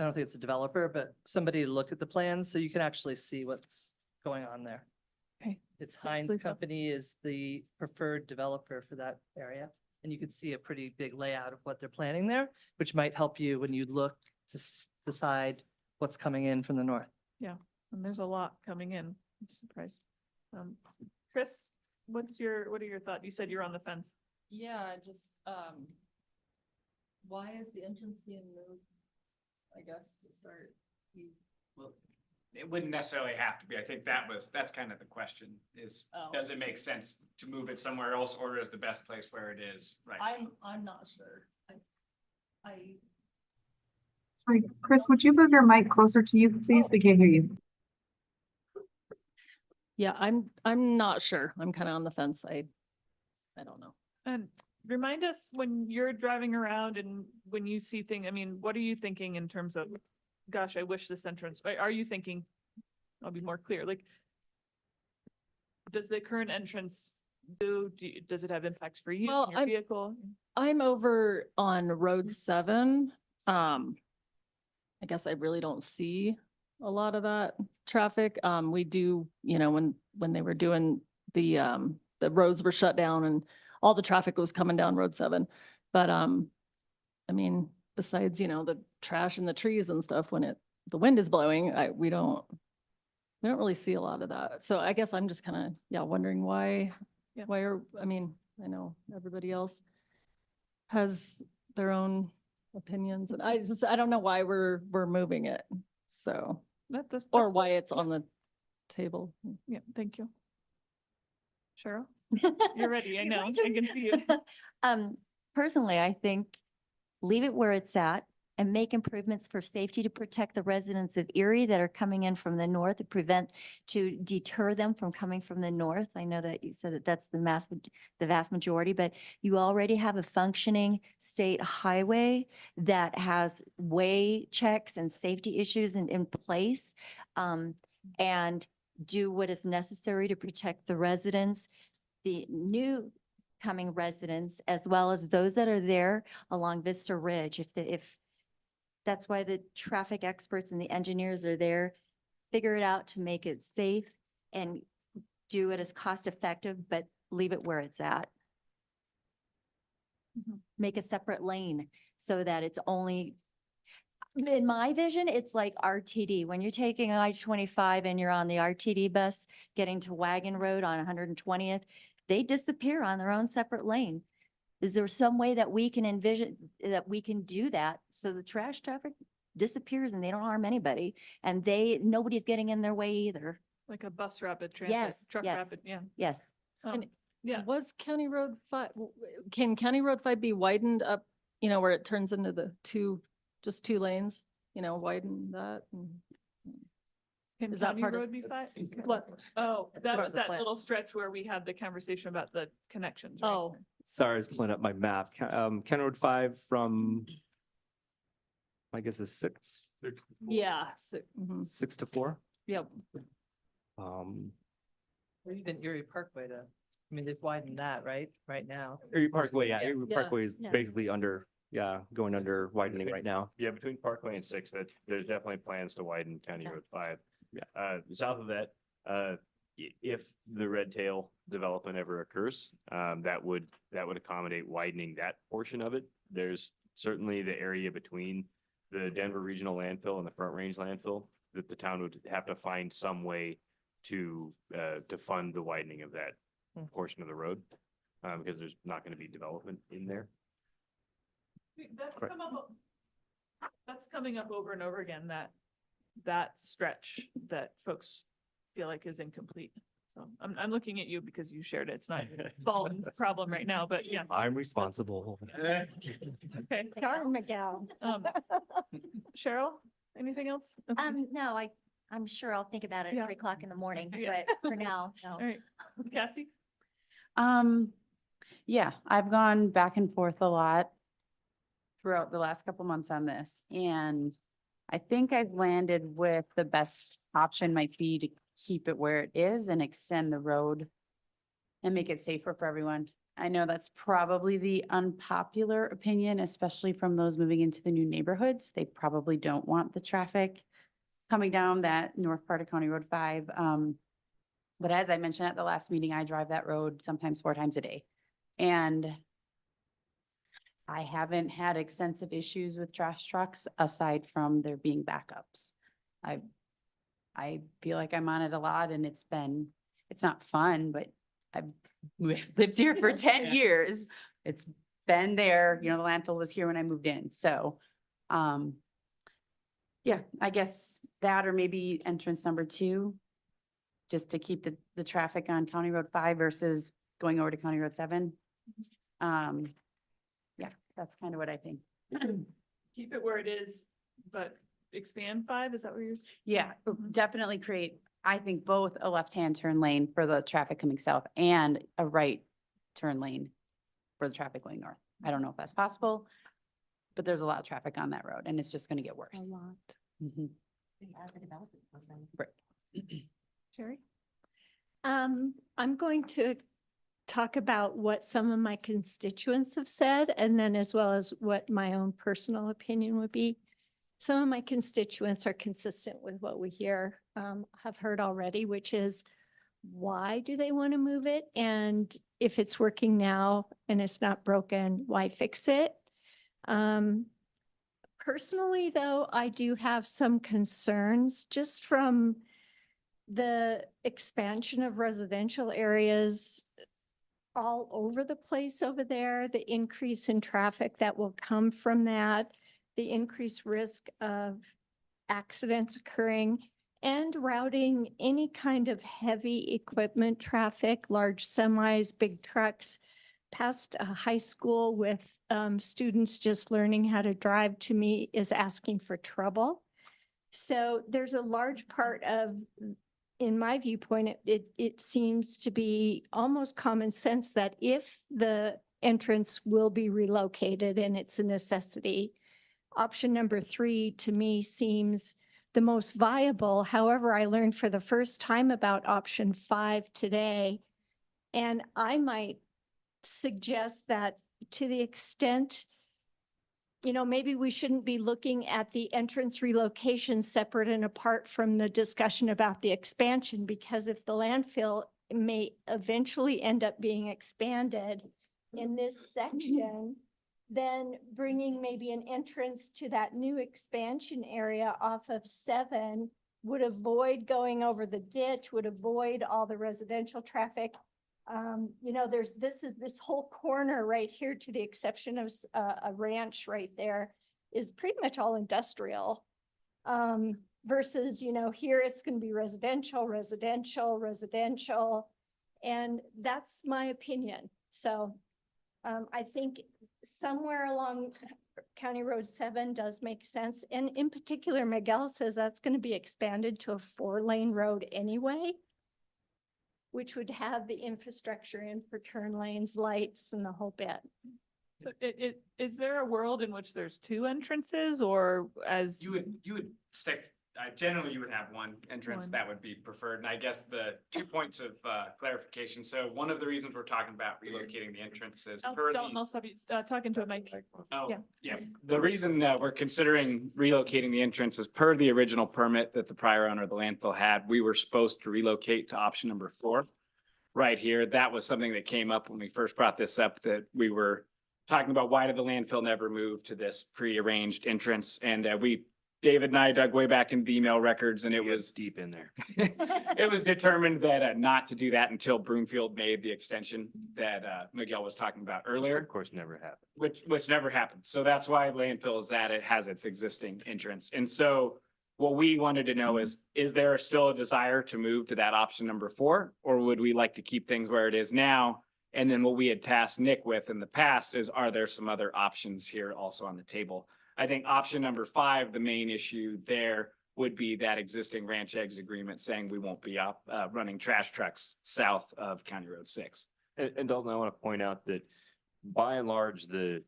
don't think it's a developer, but somebody to look at the plans so you can actually see what's going on there. Okay. It's Thanks, Hines Lisa. Company is the preferred developer for that area. And you can see a pretty big layout of what they're planning there, which might help you when you look to decide what's coming in from the north. And there's a lot coming in. I'm surprised. Chris, what are your thoughts? You said you're on the fence. Yeah, just, why is the entrance being moved? I guess to start. Well, it wouldn't necessarily have to be. I think that's kind of the question is, Oh. does it make sense to move it somewhere else or is the best place where it is right now? I'm not sure. I Sorry, Chris, would you move your mic closer to you, please? We can't hear you. Yeah, I'm not sure. I'm kind of on the fence. I don't know. And remind us when you're driving around and when you see things, what are you thinking in terms of, gosh, I wish this entrance, are you thinking, I'll be more clear, like, does the current entrance does it have impacts for you Well, and your vehicle? I'm over on Road 7. I guess I really don't see a lot of that traffic. We do, when they were doing the roads were shut down and all the traffic was coming down Road 7. But, besides, the trash and the trees and stuff, when the wind is blowing, we don't really see a lot of that. So I guess I'm just kind of, wondering why, Yeah. I know everybody else has their own opinions and I don't know why we're moving it. So, That's or fine. why it's on the table. Yeah, thank you. Cheryl, you're ready. I know, My I turn. can see you. Personally, I think leave it where it's at and make improvements for safety to protect the residents of Erie that are coming in from the north to deter them from coming from the north. I know that you said that that's the vast majority, but you already have a functioning state highway that has way checks and safety issues in place. And do what is necessary to protect the residents, the new coming residents, as well as those that are there along Vista Ridge. If that's why the traffic experts and the engineers are there, figure it out to make it safe and do it as cost effective, but leave it where it's at. Make a separate lane so that it's only, in my vision, it's like RTD. When you're taking I-25 and you're on the RTD bus getting to Wagon Road on 120th, they disappear on their own separate lane. Is there some way that we can envision, that we can do that so the trash traffic disappears and they don't harm anybody and nobody's getting in their way either? Like a bus rapid transit, Yes, truck yes. rapid, yeah. Yes. Um, yeah, Was County Road 5, can County Road 5 be widened up, where it turns into the just two lanes, widen that? can is that County part of- Road be five? What? Oh, that Part was of the that plan. little stretch where we had the conversation about the connections, right? Oh, Sorry, I was pulling up my map. County Road 5 from, I guess is 6, yeah. Mhm. 6 to 4. Yep. Or even Erie Parkway to, they've widened that, right now. Erie Parkway, yeah, Yeah. Erie Yeah, Parkway is yeah. basically going under widening right now. Yeah, between Parkway and 6, that there's definitely plans to widen County Road 5. Yeah. South of that, if the red tail development ever occurs, that would accommodate widening that portion of it. There's certainly the area between the Denver Regional Landfill and the Front Range Landfill that the town would have to find some way to fund the widening of that portion of the road, because there's not going to be development in there. That's Correct. that's coming up over and over again, that stretch that folks feel like is incomplete. So I'm looking at you because you shared it. It's not your fault and problem right now, but yeah. I'm responsible. Okay. Darn Miguel. Cheryl, anything else? Okay. No, I'm sure I'll think about it Yeah. at 3 o'clock in the morning, Yeah. but for now, no. All right. Cassie? Yeah, I've gone back and forth a lot throughout the last couple months on this, and I think I've landed with the best option might be to keep it where it is and extend the road and make it safer for everyone. I know that's probably the unpopular opinion, especially from those moving into the new neighborhoods. They probably don't want the traffic coming down that north part of County Road 5. But as I mentioned at the last meeting, I drive that road sometimes 4 times a day. And I haven't had extensive issues with trash trucks aside from there being backups. I feel like I'm on it a lot and it's not fun, but I've lived here for 10 years. It's been there, the landfill was here when I moved in. So, yeah, I guess that or maybe entrance number 2, just to keep the traffic on County Road 5 versus going over to County Road 7. Yeah, that's kind of what I think. Keep it where it is, but expand 5, is that what you're? Yeah, Mhm. definitely create, I think, both a left-hand turn lane for the traffic coming south and a right turn lane for the traffic going north. I don't know if that's possible, but there's a lot of traffic on that road and it's just gonna get worse. lot. Mhm. As a development goes on. Right. Sherry? I'm going to talk about what some of my constituents have said, and then as well as what my own personal opinion would be. Some of my constituents are consistent with what we have heard already, which is why do they want to move it? And if it's working now and it's not broken, why fix it? Personally, though, I do have some concerns just from the expansion of residential areas all over the place over there, the increase in traffic that will come from that, the increased risk of accidents occurring, and routing any kind of heavy equipment traffic, large semis, big trucks, past a high school with students just learning how to drive, to me is asking for trouble. So there's a large part of, in my viewpoint, it seems to be almost common sense that if the entrance will be relocated and it's a necessity, option number 3 to me seems the most viable. However, I learned for the first time about option 5 today, and I might suggest that to the extent, maybe we shouldn't be looking at the entrance relocation separate and apart from the discussion about the expansion, because if the landfill may eventually end up being expanded in this section, then bringing maybe an entrance to that new expansion area off of 7 would avoid going over the ditch, would avoid all the residential traffic. There's this whole corner right here, to the exception of a ranch right there, is pretty much all industrial. versus, you know, here it's gonna be residential, residential, residential. And that's my opinion. So I think somewhere along County Road 7 does make sense. And in particular, Miguel says that's going to be expanded to a 4-lane road anyway, which would have the infrastructure in for turn lanes, lights, and the whole bit. So is there a world in which there's two entrances, or as? You would stick, generally you would have one entrance, One. that would be preferred. And I guess the 2 points of clarification. So one of the reasons we're talking about relocating the entrance is per the. I'll stop you, talking to a mic. Oh, Yeah. yeah. The reason we're considering relocating the entrance is per the original permit that the prior owner of the landfill had, we were supposed to relocate to option number 4. Right here, that was something that came up when we first brought this up, that we were talking about why did the landfill never move to this prearranged entrance? And David and I dug way back into the email records, and it was deep in there. it was determined that not to do that until Broomfield made the extension that Miguel was talking about earlier. Of course, never happened. Which never happened. So that's why landfill is at it has its existing entrance. And so what we wanted to know is there still a desire to move to that option number 4? Or would we like to keep things where it is now? And then what we had tasked Nick with in the past is, are there some other options here also on the table? I think option number 5, the main issue there would be that existing Ranch Eggs agreement saying we won't be running trash trucks south of County Road 6. And Dalton, I want to point out that by and large, the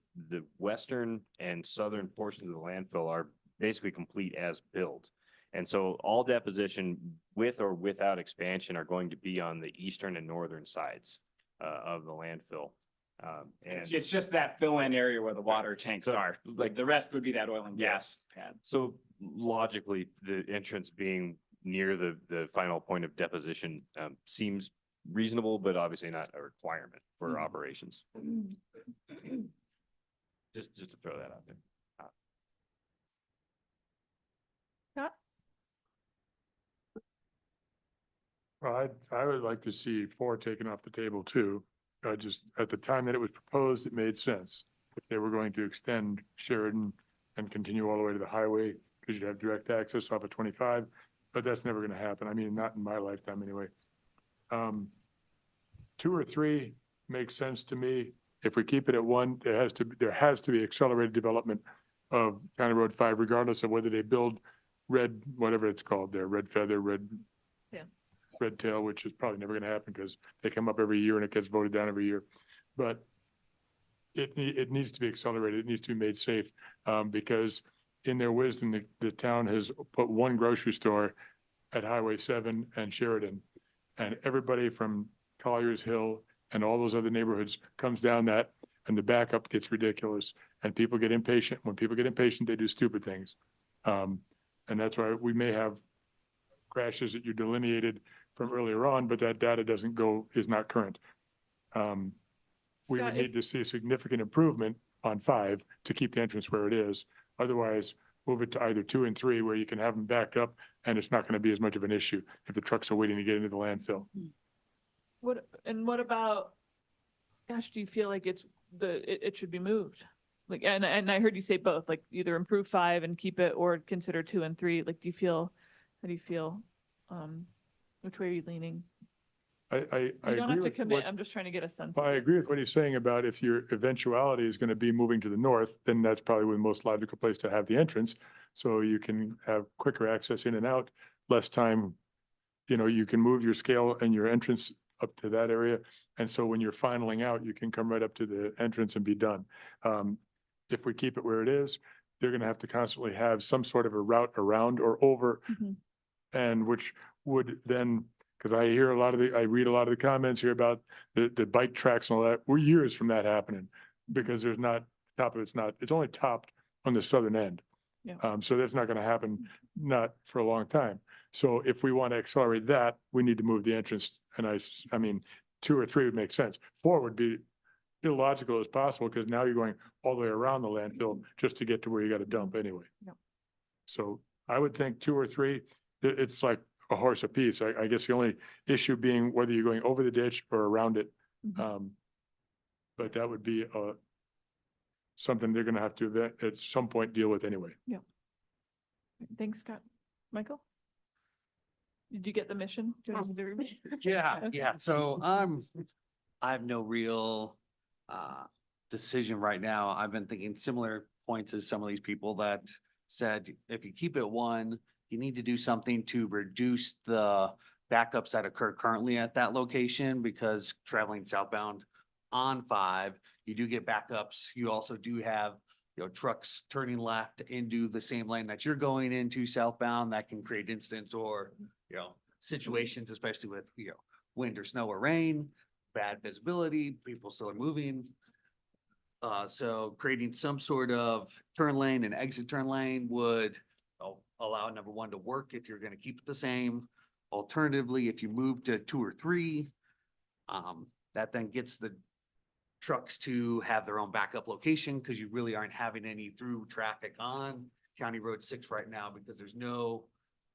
western and southern portions of the landfill are basically complete as built. And so all deposition with or without expansion are going to be on the eastern and northern sides of the landfill. And It's just that fill-in area where the water tanks are. Like the rest would be that oil and gas pad. so logically, the entrance being near the final point of deposition seems reasonable, but obviously not a requirement for operations. Just to throw that out there. Well, I would like to see 4 taken off the table too. Just at the time that it was proposed, it made sense. If they were going to extend Sheridan and continue all the way to the highway, because you'd have direct access off of 25, but that's never going to happen. I mean, not in my lifetime anyway. 2 or 3 makes sense to me. If we keep it at 1, there has to be accelerated development of County Road 5, regardless of whether they build red, whatever it's called there, red feather, red tail, which is probably never going to happen because they come up every year and it gets voted down every year. But it needs to be accelerated. It needs to be made safe because in their wisdom, the town has put 1 grocery store at Highway 7 and Sheridan. And everybody from Collier's Hill and all those other neighborhoods comes down that, and the backup gets ridiculous and people get impatient. When people get impatient, they do stupid things. And that's why we may have crashes that you delineated from earlier on, but that data is not current. We would Scott, need to see a significant improvement on 5 to keep the entrance where it is. Otherwise, move it to either 2 and 3 where you can have them backed up and it's not going to be as much of an issue if the trucks are waiting to get into the landfill. What about, gosh, do you feel like it should be moved? Like, and I heard you say both, like either improve 5 and keep it, or consider 2 and 3. Like, how do you feel? Which way are you leaning? I You don't agree have to with commit. what, I'm just trying to get a sense. I agree with what he's saying about if your eventuality is going to be moving to the north, then that's probably the most logical place to have the entrance. So you can have quicker access in and out, less time. You can move your scale and your entrance up to that area. And so when you're finaling out, you can come right up to the entrance and be done. If we keep it where it is, they're going to have to constantly have some sort of a route around or over. Mhm. And which would then, because I read a lot of the comments here about the bike tracks and all that. We're years from that happening because it's only topped on the southern end. Yeah. So that's not going to happen, not for a long time. So if we want to accelerate that, we need to move the entrance. And I mean, 2 or 3 would make sense. 4 would be illogical as possible because now you're going all the way around the landfill just to get to where you got to dump anyway. Yep. So I would think 2 or 3, it's like a horse apiece. I guess the only issue being whether you're going over the ditch or around it. Mhm. But that would be something they're going to have to at some point deal with anyway. Thanks, Scott. Michael? Did you get the mission? Do you want me to read it? Yeah. So I have no real decision right now. I've been thinking similar points as some of these people that said, if you keep it one, you need to do something to reduce the backups that occur currently at that location, because traveling southbound on 5, you do get backups. You also do have, trucks turning left into the same lane that you're going into southbound. That can create incidents or, situations, especially with, wind or snow or rain, bad visibility, people still are moving. So creating some sort of turn lane and exit turn lane would allow number one to work if you're gonna keep it the same. Alternatively, if you move to 2 or 3, that then gets the trucks to have their own backup location, because you really aren't having any through traffic on County Road 6 right now, because there's no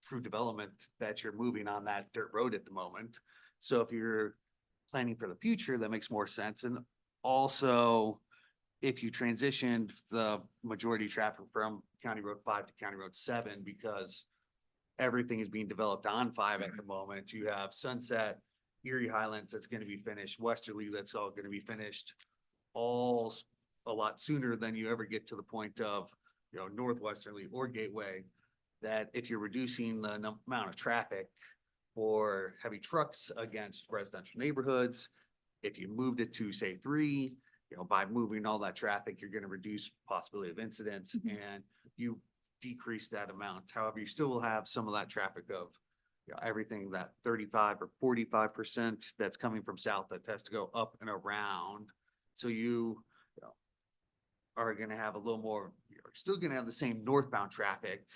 true development that you're moving on that dirt road at the moment. So if you're planning for the future, that makes more sense. And also, if you transitioned the majority traffic from County Road 5 to County Road 7, because everything is being developed on 5 at the moment, you have Sunset, Erie Highlands that's gonna be finished, Westerly that's all gonna be finished, all a lot sooner than you ever get to the point of, Northwesterly or Gateway. That if you're reducing the amount of traffic for heavy trucks against residential neighborhoods, if you moved it to say 3, by moving all that traffic, you're gonna reduce possibility of incidents and you decrease that amount. However, you still will have some of that traffic of, everything that 35 or 45% that's coming from south that has to go up and around. So you are gonna have a little more, you're still gonna have the same northbound traffic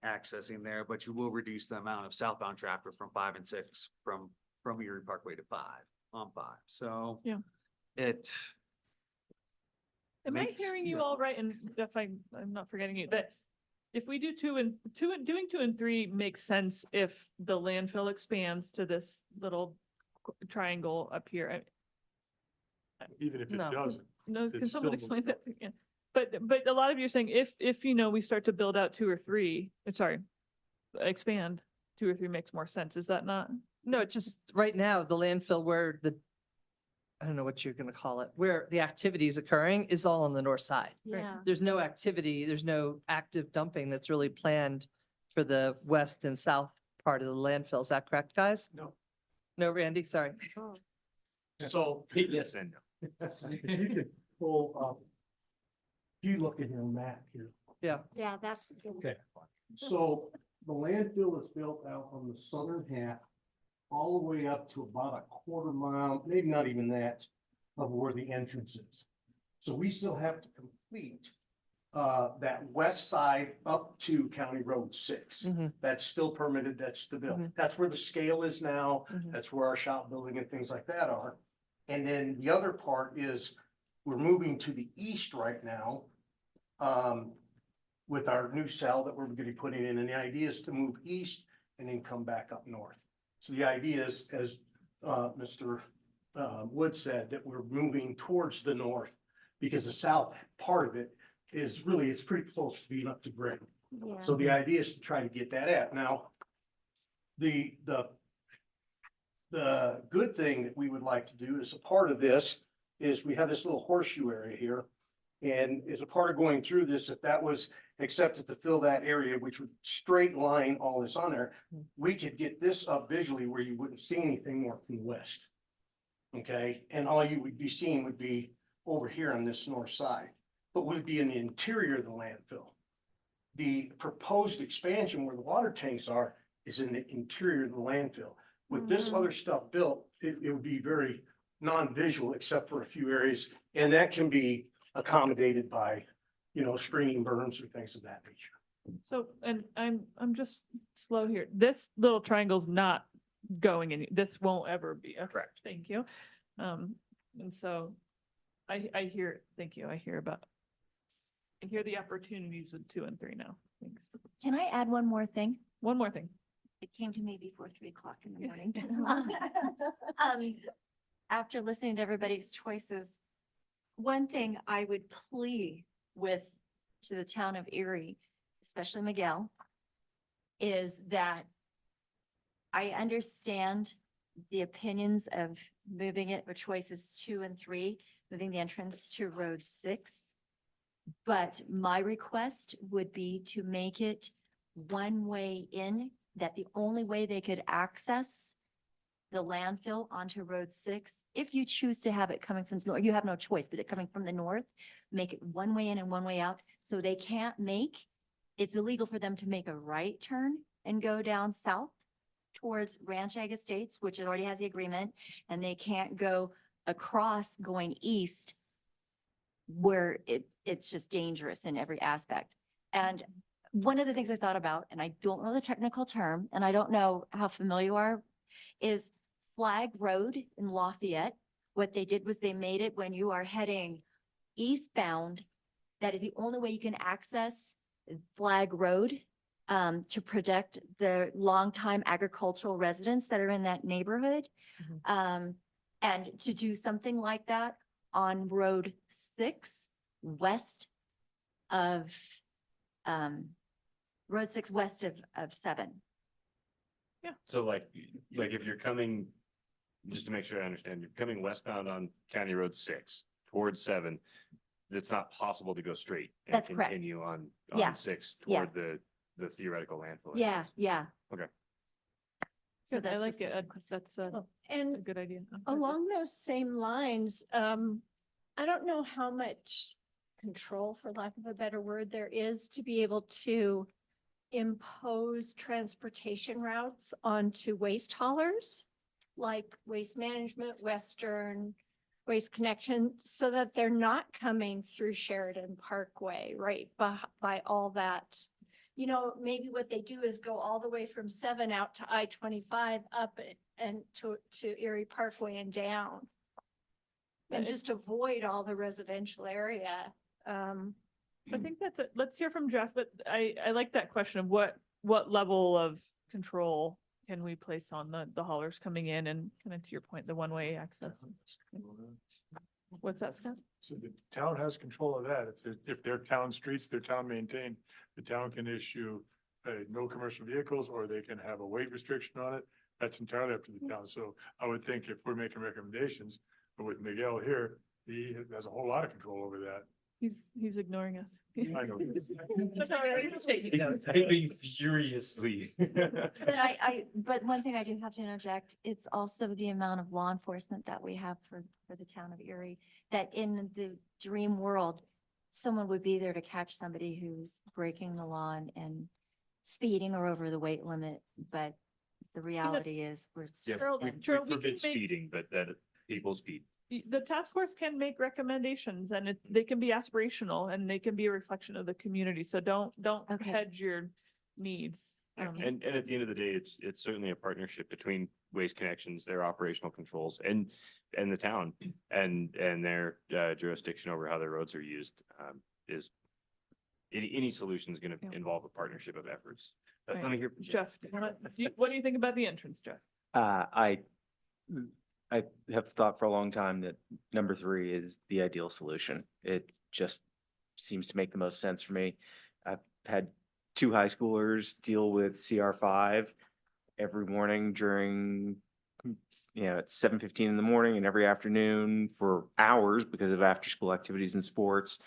accessing there, but you will reduce the amount of southbound traffic from 5 and 6 from Erie Parkway to 5 on 5. So Yeah. it. Am I makes- hearing you all right? And if I'm not forgetting you, that if we do doing 2 and 3 makes sense if the landfill expands to this little triangle up here. Even if it No. doesn't. No, can It's someone still- explain that? again? But a lot of you are saying if we start to build out 2 or 3, expand 2 or 3 makes more sense. Is that not? No, just right now, the landfill where I don't know what you're gonna call it, where the activity is occurring is all on the north side. Yeah. There's no activity, there's no active dumping that's really planned for the west and south part of the landfill. Is that correct, guys? No. No, Randy, sorry. So. Yes and no. If you could pull up, if you look at your map here. Yeah. Yeah, that's. Okay. So the landfill is built out on the southern half, all the way up to about a quarter mile, maybe not even that, of where the entrance is. So we still have to complete that west side up to County Road 6. Mhm. That's still permitted, that's the bill. Mhm. That's where the scale is now. Mhm. That's where our shop building and things like that are. And then the other part is we're moving to the east right now with our new cell that we're gonna be putting in. And the idea is to move east and then come back up north. So the idea is, as Mr. Wood said, that we're moving towards the north because the south part of it is really, it's pretty close to being up to grade. Yeah. So the idea is to try to get that at. Now, the good thing that we would like to do as a part of this is we have this little horseshoe area here. And as a part of going through this, if that was accepted to fill that area, which would straight line all this on there, we could get this up visually where you wouldn't see anything more from the west. Okay, and all you would be seeing would be over here on this north side, but would be in the interior of the landfill. The proposed expansion where the water tanks are is in the interior of the landfill. With this other stuff built, it would be very non-visual except for a few areas, and that can be accommodated by, screening berms or things of that nature. So, and I'm just slow here. This little triangle's not going in, this won't ever be, correct, thank you. And so I hear, thank you, I hear the opportunities with 2 and 3 now. Thanks. Can I add one more thing? One more thing. It came to me before 3 o'clock in the Yeah. morning. After listening to everybody's choices, one thing I would plea to the town of Erie, especially Miguel, is that I understand the opinions of moving it, or choices 2 and 3, moving the entrance to Road 6. But my request would be to make it one way in, that the only way they could access the landfill onto Road 6, if you choose to have it coming from the north, you have no choice, but it coming from the north, make it one way in and one way out, so they can't it's illegal for them to make a right turn and go down south towards Ranch Egg Estates, which it already has the agreement, and they can't go across going east where it's just dangerous in every aspect. And one of the things I thought about, and I don't know the technical term, and I don't know how familiar you are, is Flag Road in Lafayette. What they did was they made it when you are heading eastbound, that is the only way you can access Flag Road to protect the longtime agricultural residents that are in that neighborhood. And to do something like that on Road 6 west of, Road 6 west of 7. So like if you're coming, just to make sure I understand, you're coming westbound on County Road 6 towards 7. It's not possible to go straight and That's correct. continue on Yeah. 6 Yeah. toward the theoretical landfill. Yeah, entrance. yeah. Okay. So Good, I that's like just it. a Uh, request. That's a And good idea. along those same lines, I don't know how much control, for lack of a better word, there is to be able to impose transportation routes onto waste haulers, like Waste Management, Western, Waste Connection, so that they're not coming through Sheridan Parkway, right, by all that. You know, maybe what they do is go all the way from 7 out to I-25 up and to Erie Parkway and down. And just avoid all the residential area. I think that's it. Let's hear from Jeff, but I like that question of what level of control can we place on the haulers coming in, and kind of to your point, the one-way access. What's that, Scott? So the town has control of that. If they're town streets, they're town maintained, the town can issue no commercial vehicles, or they can have a weight restriction on it. That's entirely up to the town. So I would think if we're making recommendations, but with Miguel here, he has a whole lot of control over that. He's ignoring us. I know. Typing furiously. But one thing I do have to interject, it's also the amount of law enforcement that we have for the town of Erie, that in the dream world, someone would be there to catch somebody who's breaking the law and speeding or over the weight limit, but the reality is we're. Yeah, Gerald- we Gerald, we forbid can make- speeding, but that people speed. The task force can make recommendations, and they can be aspirational, and they can be a reflection of the community. So don't Okay. hedge your needs. And at the end of the day, it's certainly a partnership between Waste Connections, their operational controls, and the town, and their jurisdiction over how their roads are used. Is any solution is going to Yeah. involve a partnership of efforts. But Right. let me hear from Jeff, what do you think about the entrance, Jeff? I have thought for a long time that number 3 is the ideal solution. It just seems to make the most sense for me. I've had 2 high schoolers deal with CR5 every morning during, at 7:15 in the morning and every afternoon for hours because of after-school activities and sports.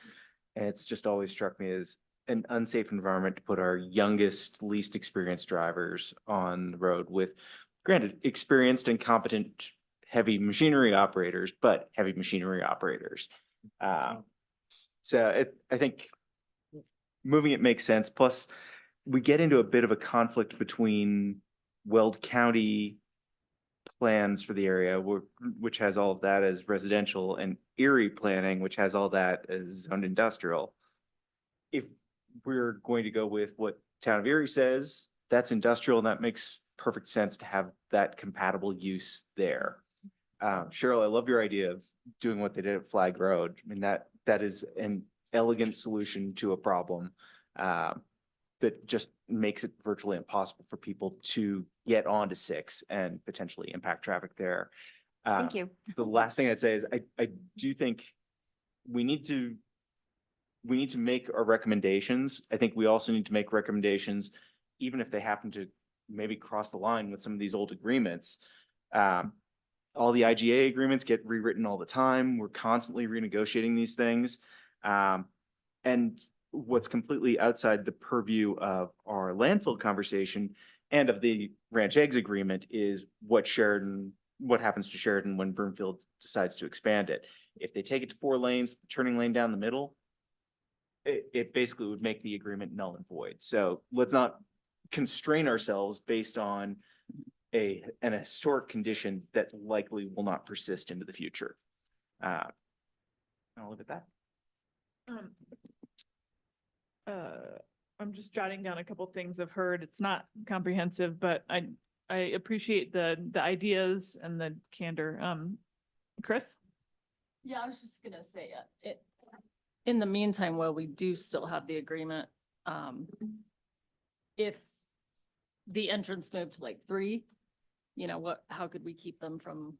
And it's just always struck me as an unsafe environment to put our youngest, least experienced drivers on the road with, granted, experienced and competent heavy machinery operators, but heavy machinery operators. So I think moving it makes sense. Plus, we get into a bit of a conflict between Weld County plans for the area, which has all of that as residential, and Erie planning, which has all that as zoned industrial. If we're going to go with what Town of Erie says, that's industrial, and that makes perfect sense to have that compatible use there. Cheryl, I love your idea of doing what they did at Flag Road. I mean, that is an elegant solution to a problem that just makes it virtually impossible for people to get onto 6 and potentially impact traffic there. Thank you. The last thing I'd say is I do think we need to make our recommendations. I think we also need to make recommendations even if they happen to maybe cross the line with some of these old agreements, all the IGA agreements get rewritten all the time. We're constantly renegotiating these things. And what's completely outside the purview of our landfill conversation and of the Ranch Eggs agreement is what happens to Sheridan when Broomfield decides to expand it. If they take it to 4 lanes, turning lane down the middle, it basically would make the agreement null and void. So let's not constrain ourselves based on an historic condition that likely will not persist into the future. I'll leave it at that. I'm just jotting down a couple things I've heard. It's not comprehensive, but I appreciate the ideas and the candor. Chris? Yeah, I was just gonna say, in the meantime, while we do still have the agreement, if the entrance moved to like 3, how could we keep them from,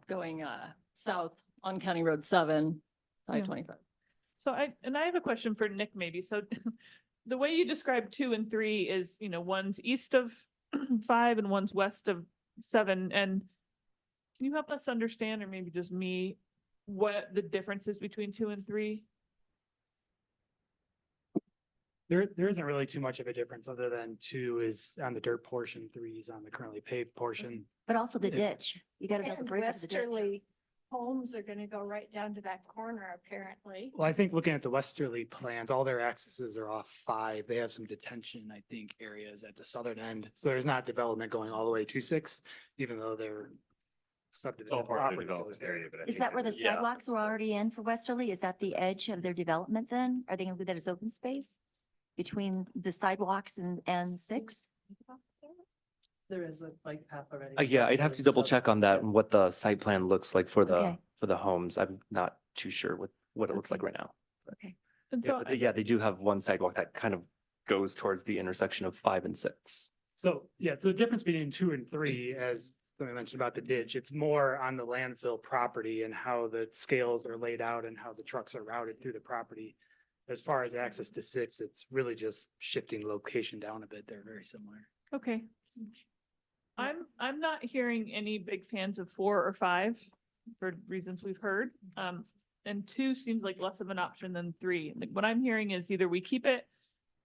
going, south on County Road 7, Yeah. I-25? So I have a question for Nick maybe. So the way you describe 2 and 3 is, one's east of 5 and one's west of 7. And can you help us understand, or maybe just me, what the difference is between 2 and 3? There isn't really too much of a difference other than 2 is on the dirt portion, 3 is on the currently paved portion. But also the Yeah. ditch. You gotta build a And bridge over the ditch. westerly homes are gonna go right down to that corner apparently. Well, I think looking at the westerly plans, all their accesses are off 5. They have some detention, I think, areas at the southern end. So there's not development going all the way to 6, even though they're subdivision property goes there. Is that where the sidewalks were already in for westerly? Is that the edge of their development then? Are they gonna do that as open space between the sidewalks and 6? There is a bike path already. Yeah, I'd have to double check on that and what the site plan looks like for Okay. the homes. I'm not too sure what it looks like right now. Okay. And Yeah, so but yeah, they do have one sidewalk that kind of goes towards the intersection of 5 and 6. So, yeah, so the difference between 2 and 3, as somebody mentioned about the ditch, it's more on the landfill property and how the scales are laid out and how the trucks are routed through the property. As far as access to 6, it's really just shifting location down a bit. They're very similar. okay. I'm not hearing any big fans of 4 or 5 for reasons we've heard. And 2 seems like less of an option than 3. Like, what I'm hearing is either we keep it,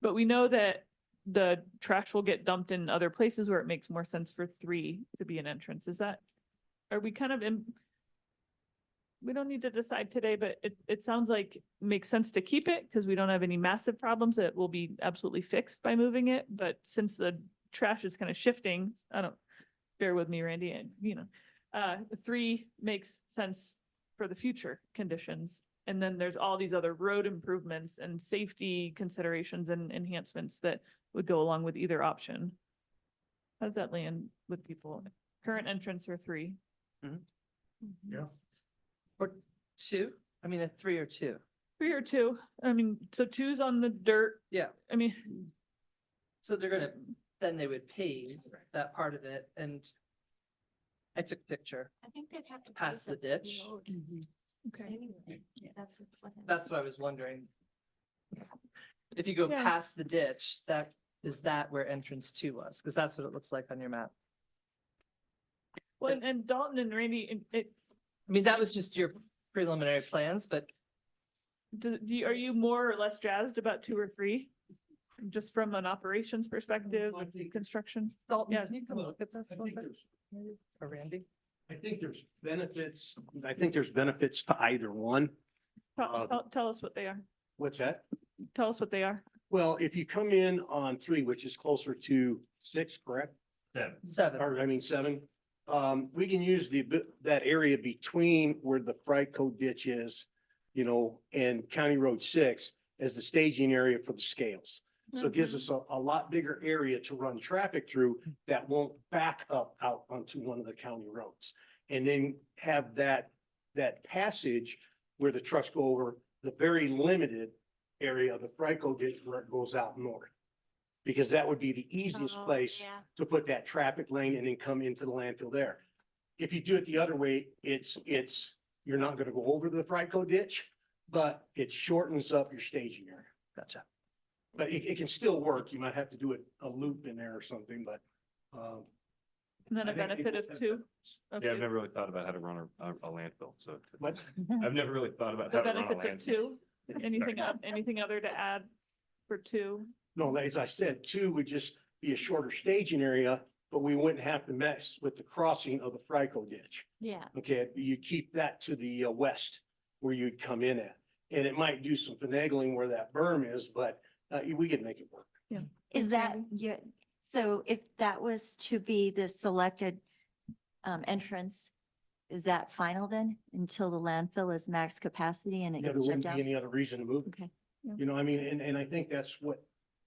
but we know that the trash will get dumped in other places where it makes more sense for 3 to be an entrance. Are we kind of we don't need to decide today, but it sounds like it makes sense to keep it because we don't have any massive problems that will be absolutely fixed by moving it. But since the trash is kind of shifting, bear with me, Randy, and 3 makes sense for the future conditions. And then there's all these other road improvements and safety considerations and enhancements that would go along with either option. How does that land with people? Current entrance or 3? Yeah. Or 2? I mean, a 3 or 2. 3 or 2? I mean, so 2's on the dirt. Yeah. I mean, So then they would pave that part of it, and I took a picture. I think they'd have to. Past pave the ditch. road okay. anyway. That's what. That's what I was wondering. If you go Yeah. past the ditch, is that where entrance 2 was? Because that's what it looks like on your map. Well, and Dalton and Randy, I mean, that was just your preliminary plans, but are you more or less jazzed about 2 or 3? Just from an operations perspective of construction? Dalton, Yeah. can you come look at this one bit? Or Randy? I think there's benefits to either one. Tell us what they are. What's that? Tell us what they are. Well, if you come in on 3, which is closer to 6, correct? 7. Or, 7. We can use that area between where the Frico ditch is, and County Road 6 as the staging area for the scales. So it gives us a lot bigger area to run traffic through that won't back up out onto one of the county roads. And then have that passage where the trucks go over the very limited area of the Frico ditch where it goes out north. Because that would be the easiest place to put that traffic lane and then come into the landfill there. If you do it the other way, you're not gonna go over the Frico ditch, but it shortens up your staging area. Gotcha. But it can still work. You might have to do a loop in there or something, but, And then I a think they benefit both of have two. benefits. Yeah, Okay. I've never really thought about how to run a landfill, so. But I've never really thought about The how to run a benefits of landfill. two. Anything other to add for two? no, as I said, two would just be a shorter staging area, but we wouldn't have to mess with the crossing of the Frico ditch. Yeah. Okay, you keep that to the west where you'd come in at. And it might do some finagling where that berm is, but we can make it work. Is Thanks, that, Randy. yeah, so if that was to be the selected entrance, is that final then until the landfill is max capacity and it Yeah, there gets shut wouldn't be down? any other reason to move. it. Okay. You know, I mean, and I think that's what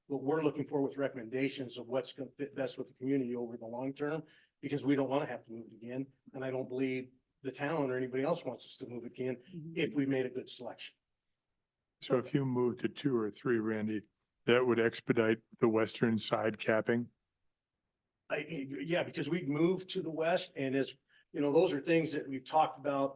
we're looking for with recommendations of what's going to fit best with the community over the long term, because we don't want to have to move it again. And I don't believe the town or anybody else wants us to move it again if we made a good selection. So if you move to 2 or 3, Randy, that would expedite the western side capping. Yeah, because we'd move to the west and as, you know, those are things that we've talked about.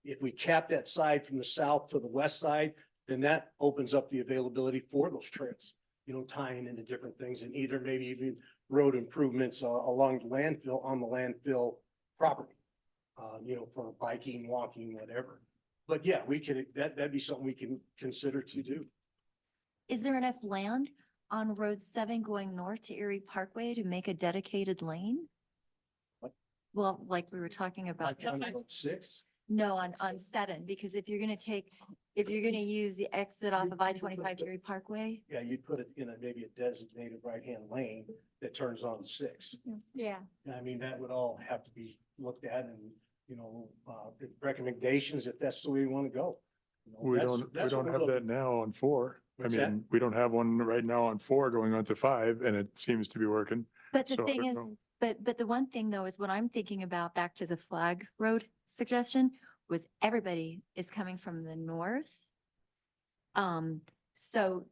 If we cap that side from the south to the west side, then that opens up the availability for those trails, you know, tying into different things and either maybe even road improvements along the landfill, on the landfill property. You know, for biking, walking, whatever. But yeah, we could, that'd be something we can consider to do. Is there enough land on Road 7 going north to Erie Parkway to make a dedicated lane? What? Well, like we were talking about. On Route 6? No, on 7, because if you're gonna use the exit off of I-25 Erie Parkway, Yeah, you'd put it in maybe a designated right-hand lane that turns on 6. Yeah. I mean, that would all have to be looked at and, you know, recommendations if that's the way we want to go. You know, We that's- don't that's what we're have looking- that now on 4. I What's that? mean, we don't have one right now on 4 going on to 5, and it seems to be working. but the So I thing don't is, know. but the one thing though is what I'm thinking about, back to the Flag Road suggestion, was everybody is coming from the north. So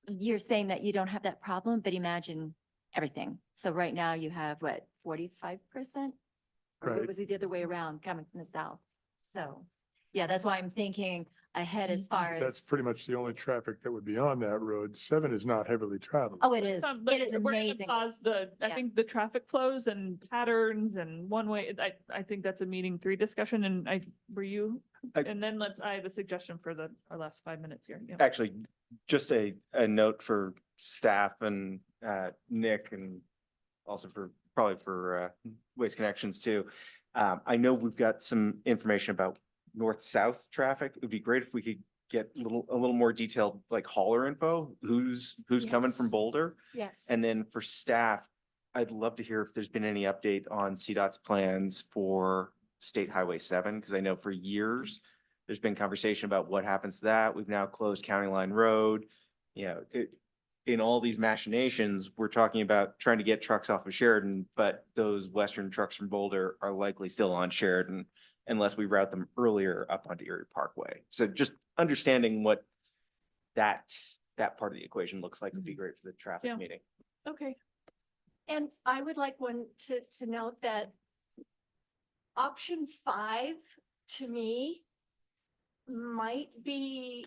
you're saying that you don't have that problem, but imagine everything. So right now you have what, 45%? Or Right. was it the other way around, coming from the south? So, yeah, that's why I'm thinking ahead as far That's as, pretty much the only traffic that would be on that road. 7 is not heavily traveled. oh, it is, But it is we're gonna amazing. Pause I Yeah. think the traffic flows and patterns and one way, I think that's a meeting 3 discussion and were you? I- And then I have a suggestion for our last 5 minutes here. Yeah. Actually, just a note for staff and Nick and also probably for Waste Connections too. I know we've got some information about north-south traffic. It would be great if we could get a little more detailed, like hauler info, who's coming from Yes. Boulder. Yes. And then for staff, I'd love to hear if there's been any update on CDOT's plans for State Highway 7, because I know for years there's been conversation about what happens to that. We've now closed County Line Road. You know, in all these machinations, we're talking about trying to get trucks off of Sheridan, but those western trucks from Boulder are likely still on Sheridan unless we route them earlier up onto Erie Parkway. So just understanding what that part of the equation looks like would be great for the traffic Yeah. meeting. Okay. And I would like to note that option 5, to me, might be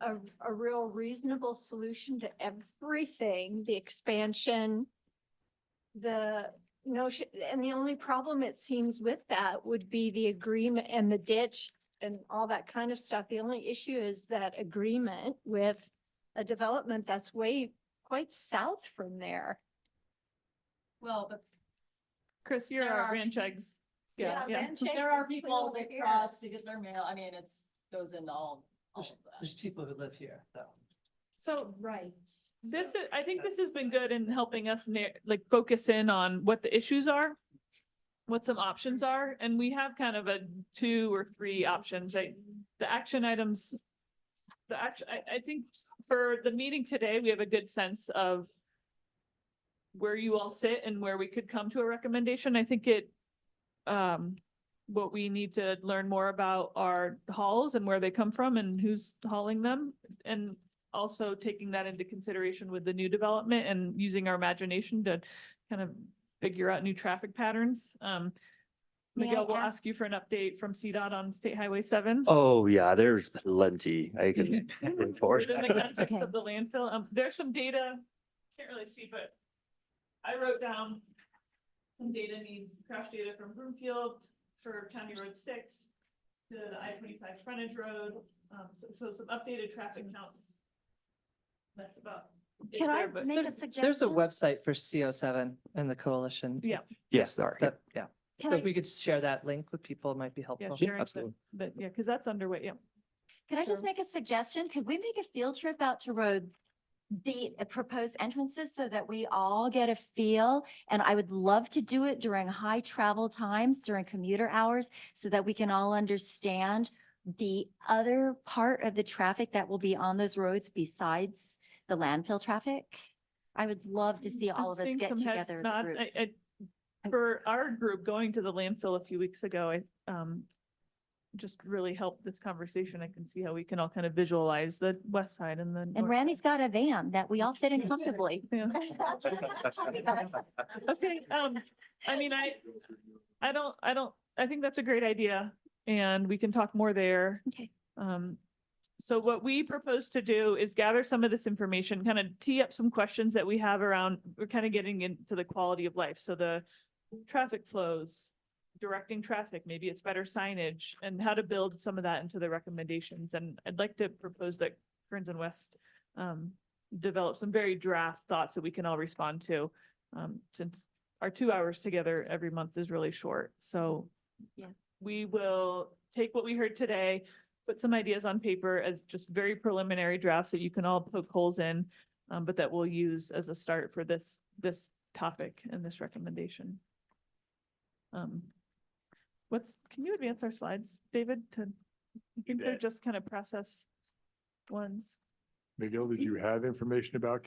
a real reasonable solution to everything, the expansion, the notion, and the only problem it seems with that would be the agreement and the ditch and all that kind of stuff. The only issue is that agreement with a development that's quite south from there. Well, but Chris, you're There our are- ranch eggs. Yeah, yeah. Ranch Eggs there are is people over that here. cross to get their mail. I mean, goes into all of that. There's people who live here, though. So Right. I think this has been good in helping us focus in on what the issues are, what some options are, and we have kind of a 2 or 3 options. The action items, I think for the meeting today, we have a good sense of where you all sit and where we could come to a recommendation. I think what we need to learn more about are hauls and where they come from and who's hauling them. And also taking that into consideration with the new development and using our imagination to kind of figure out new traffic patterns. May I Miguel will ask- ask you for an update from CDOT on State Highway 7. Oh, yeah, there's plenty I can bring forward. Within the context Okay. of the landfill, there's some data, can't really see, but I wrote down some data needs, crash data from Broomfield for County Road 6 to the I-25 frontage road. So some updated traffic counts. That's about it Can I there, but make a There's suggestion? a website for CO7 and the coalition. yeah, Yes, there are. That, yeah. Can So I- if we could share that link with people, it might be yeah, helpful. sharing, but- absolutely. but yeah, because that's underway, yeah. Can I just Sure. make a suggestion? Could we make a field trip out to the proposed entrances so that we all get a feel? And I would love to do it during high travel times, during commuter hours, so that we can all understand the other part of the traffic that will be on those roads besides the landfill traffic. I would love to see I'm all of us seeing get some heads together as a nod. group. For our group going to the landfill a few weeks ago, just really helped this conversation. I can see how we can all kind of visualize the west side and the. And north Randy's side. got a van that we all fit in comfortably. Yeah. Okay, I mean, I think that's a great idea and we can talk more there. Okay. So what we propose to do is gather some of this information, kind of tee up some questions that we have around, we're kind of getting into the quality of life. So the traffic flows, directing traffic, maybe it's better signage and how to build some of that into the recommendations. And I'd like to propose that Kearns and West develop some very draft thoughts that we can all respond to. Since our 2 hours together every month is really short. So Yeah. we will take what we heard today, put some ideas on paper as just very preliminary drafts that you can all poke holes in, but that we'll use as a start for this topic and this recommendation. Can you advance our slides, David, I think they're bet. just kind of process ones. Miguel, did you have information about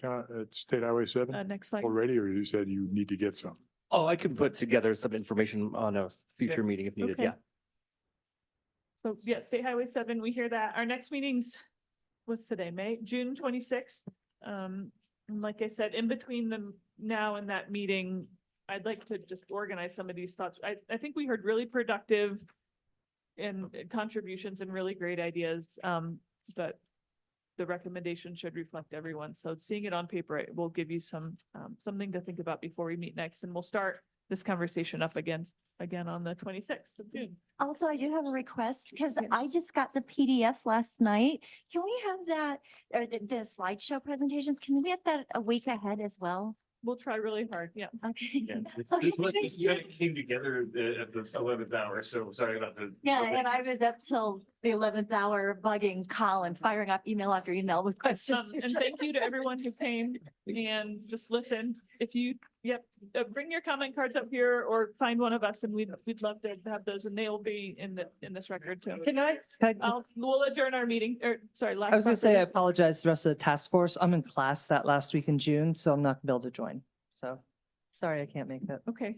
State Highway 7 Next slide. already, or you said you need to get some? Oh, I can put together some information on a future meeting if needed, Okay. yeah. So yeah, State Highway 7, we hear that. Our next meeting's, what's today, June 26th. And like I said, in between the now and that meeting, I'd like to just organize some of these thoughts. I think we heard really productive and contributions and really great ideas. But the recommendation should reflect everyone. So seeing it on paper, it will give you some, something to think about before we meet next. And we'll start this conversation up again on the 26th of June. Also, I do have a request because Yeah. I just got the PDF last night. Can we have that, or the slideshow presentations? Can we get that a week ahead as well? We'll try really hard. Yeah. Okay. This Okay, was, thank this kind of came together at the 11th hour, so sorry about the. Yeah, and I was up till the 11th hour bugging Colin, firing up email after email with questions. And thank you to everyone who came and just listened. If you, bring your comment cards up here or find one of us and we'd love to have those and they'll be in this record too. We'll adjourn our meeting, or sorry, last. I was gonna part for say, I this. apologize to the rest of the task force. I'm in class that last week in June, so I'm not gonna be able to join. So sorry, I can't make that. Okay,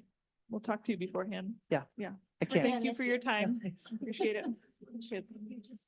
we'll talk to you beforehand. I can't. Thank you for your time. Appreciate it. Appreciate it.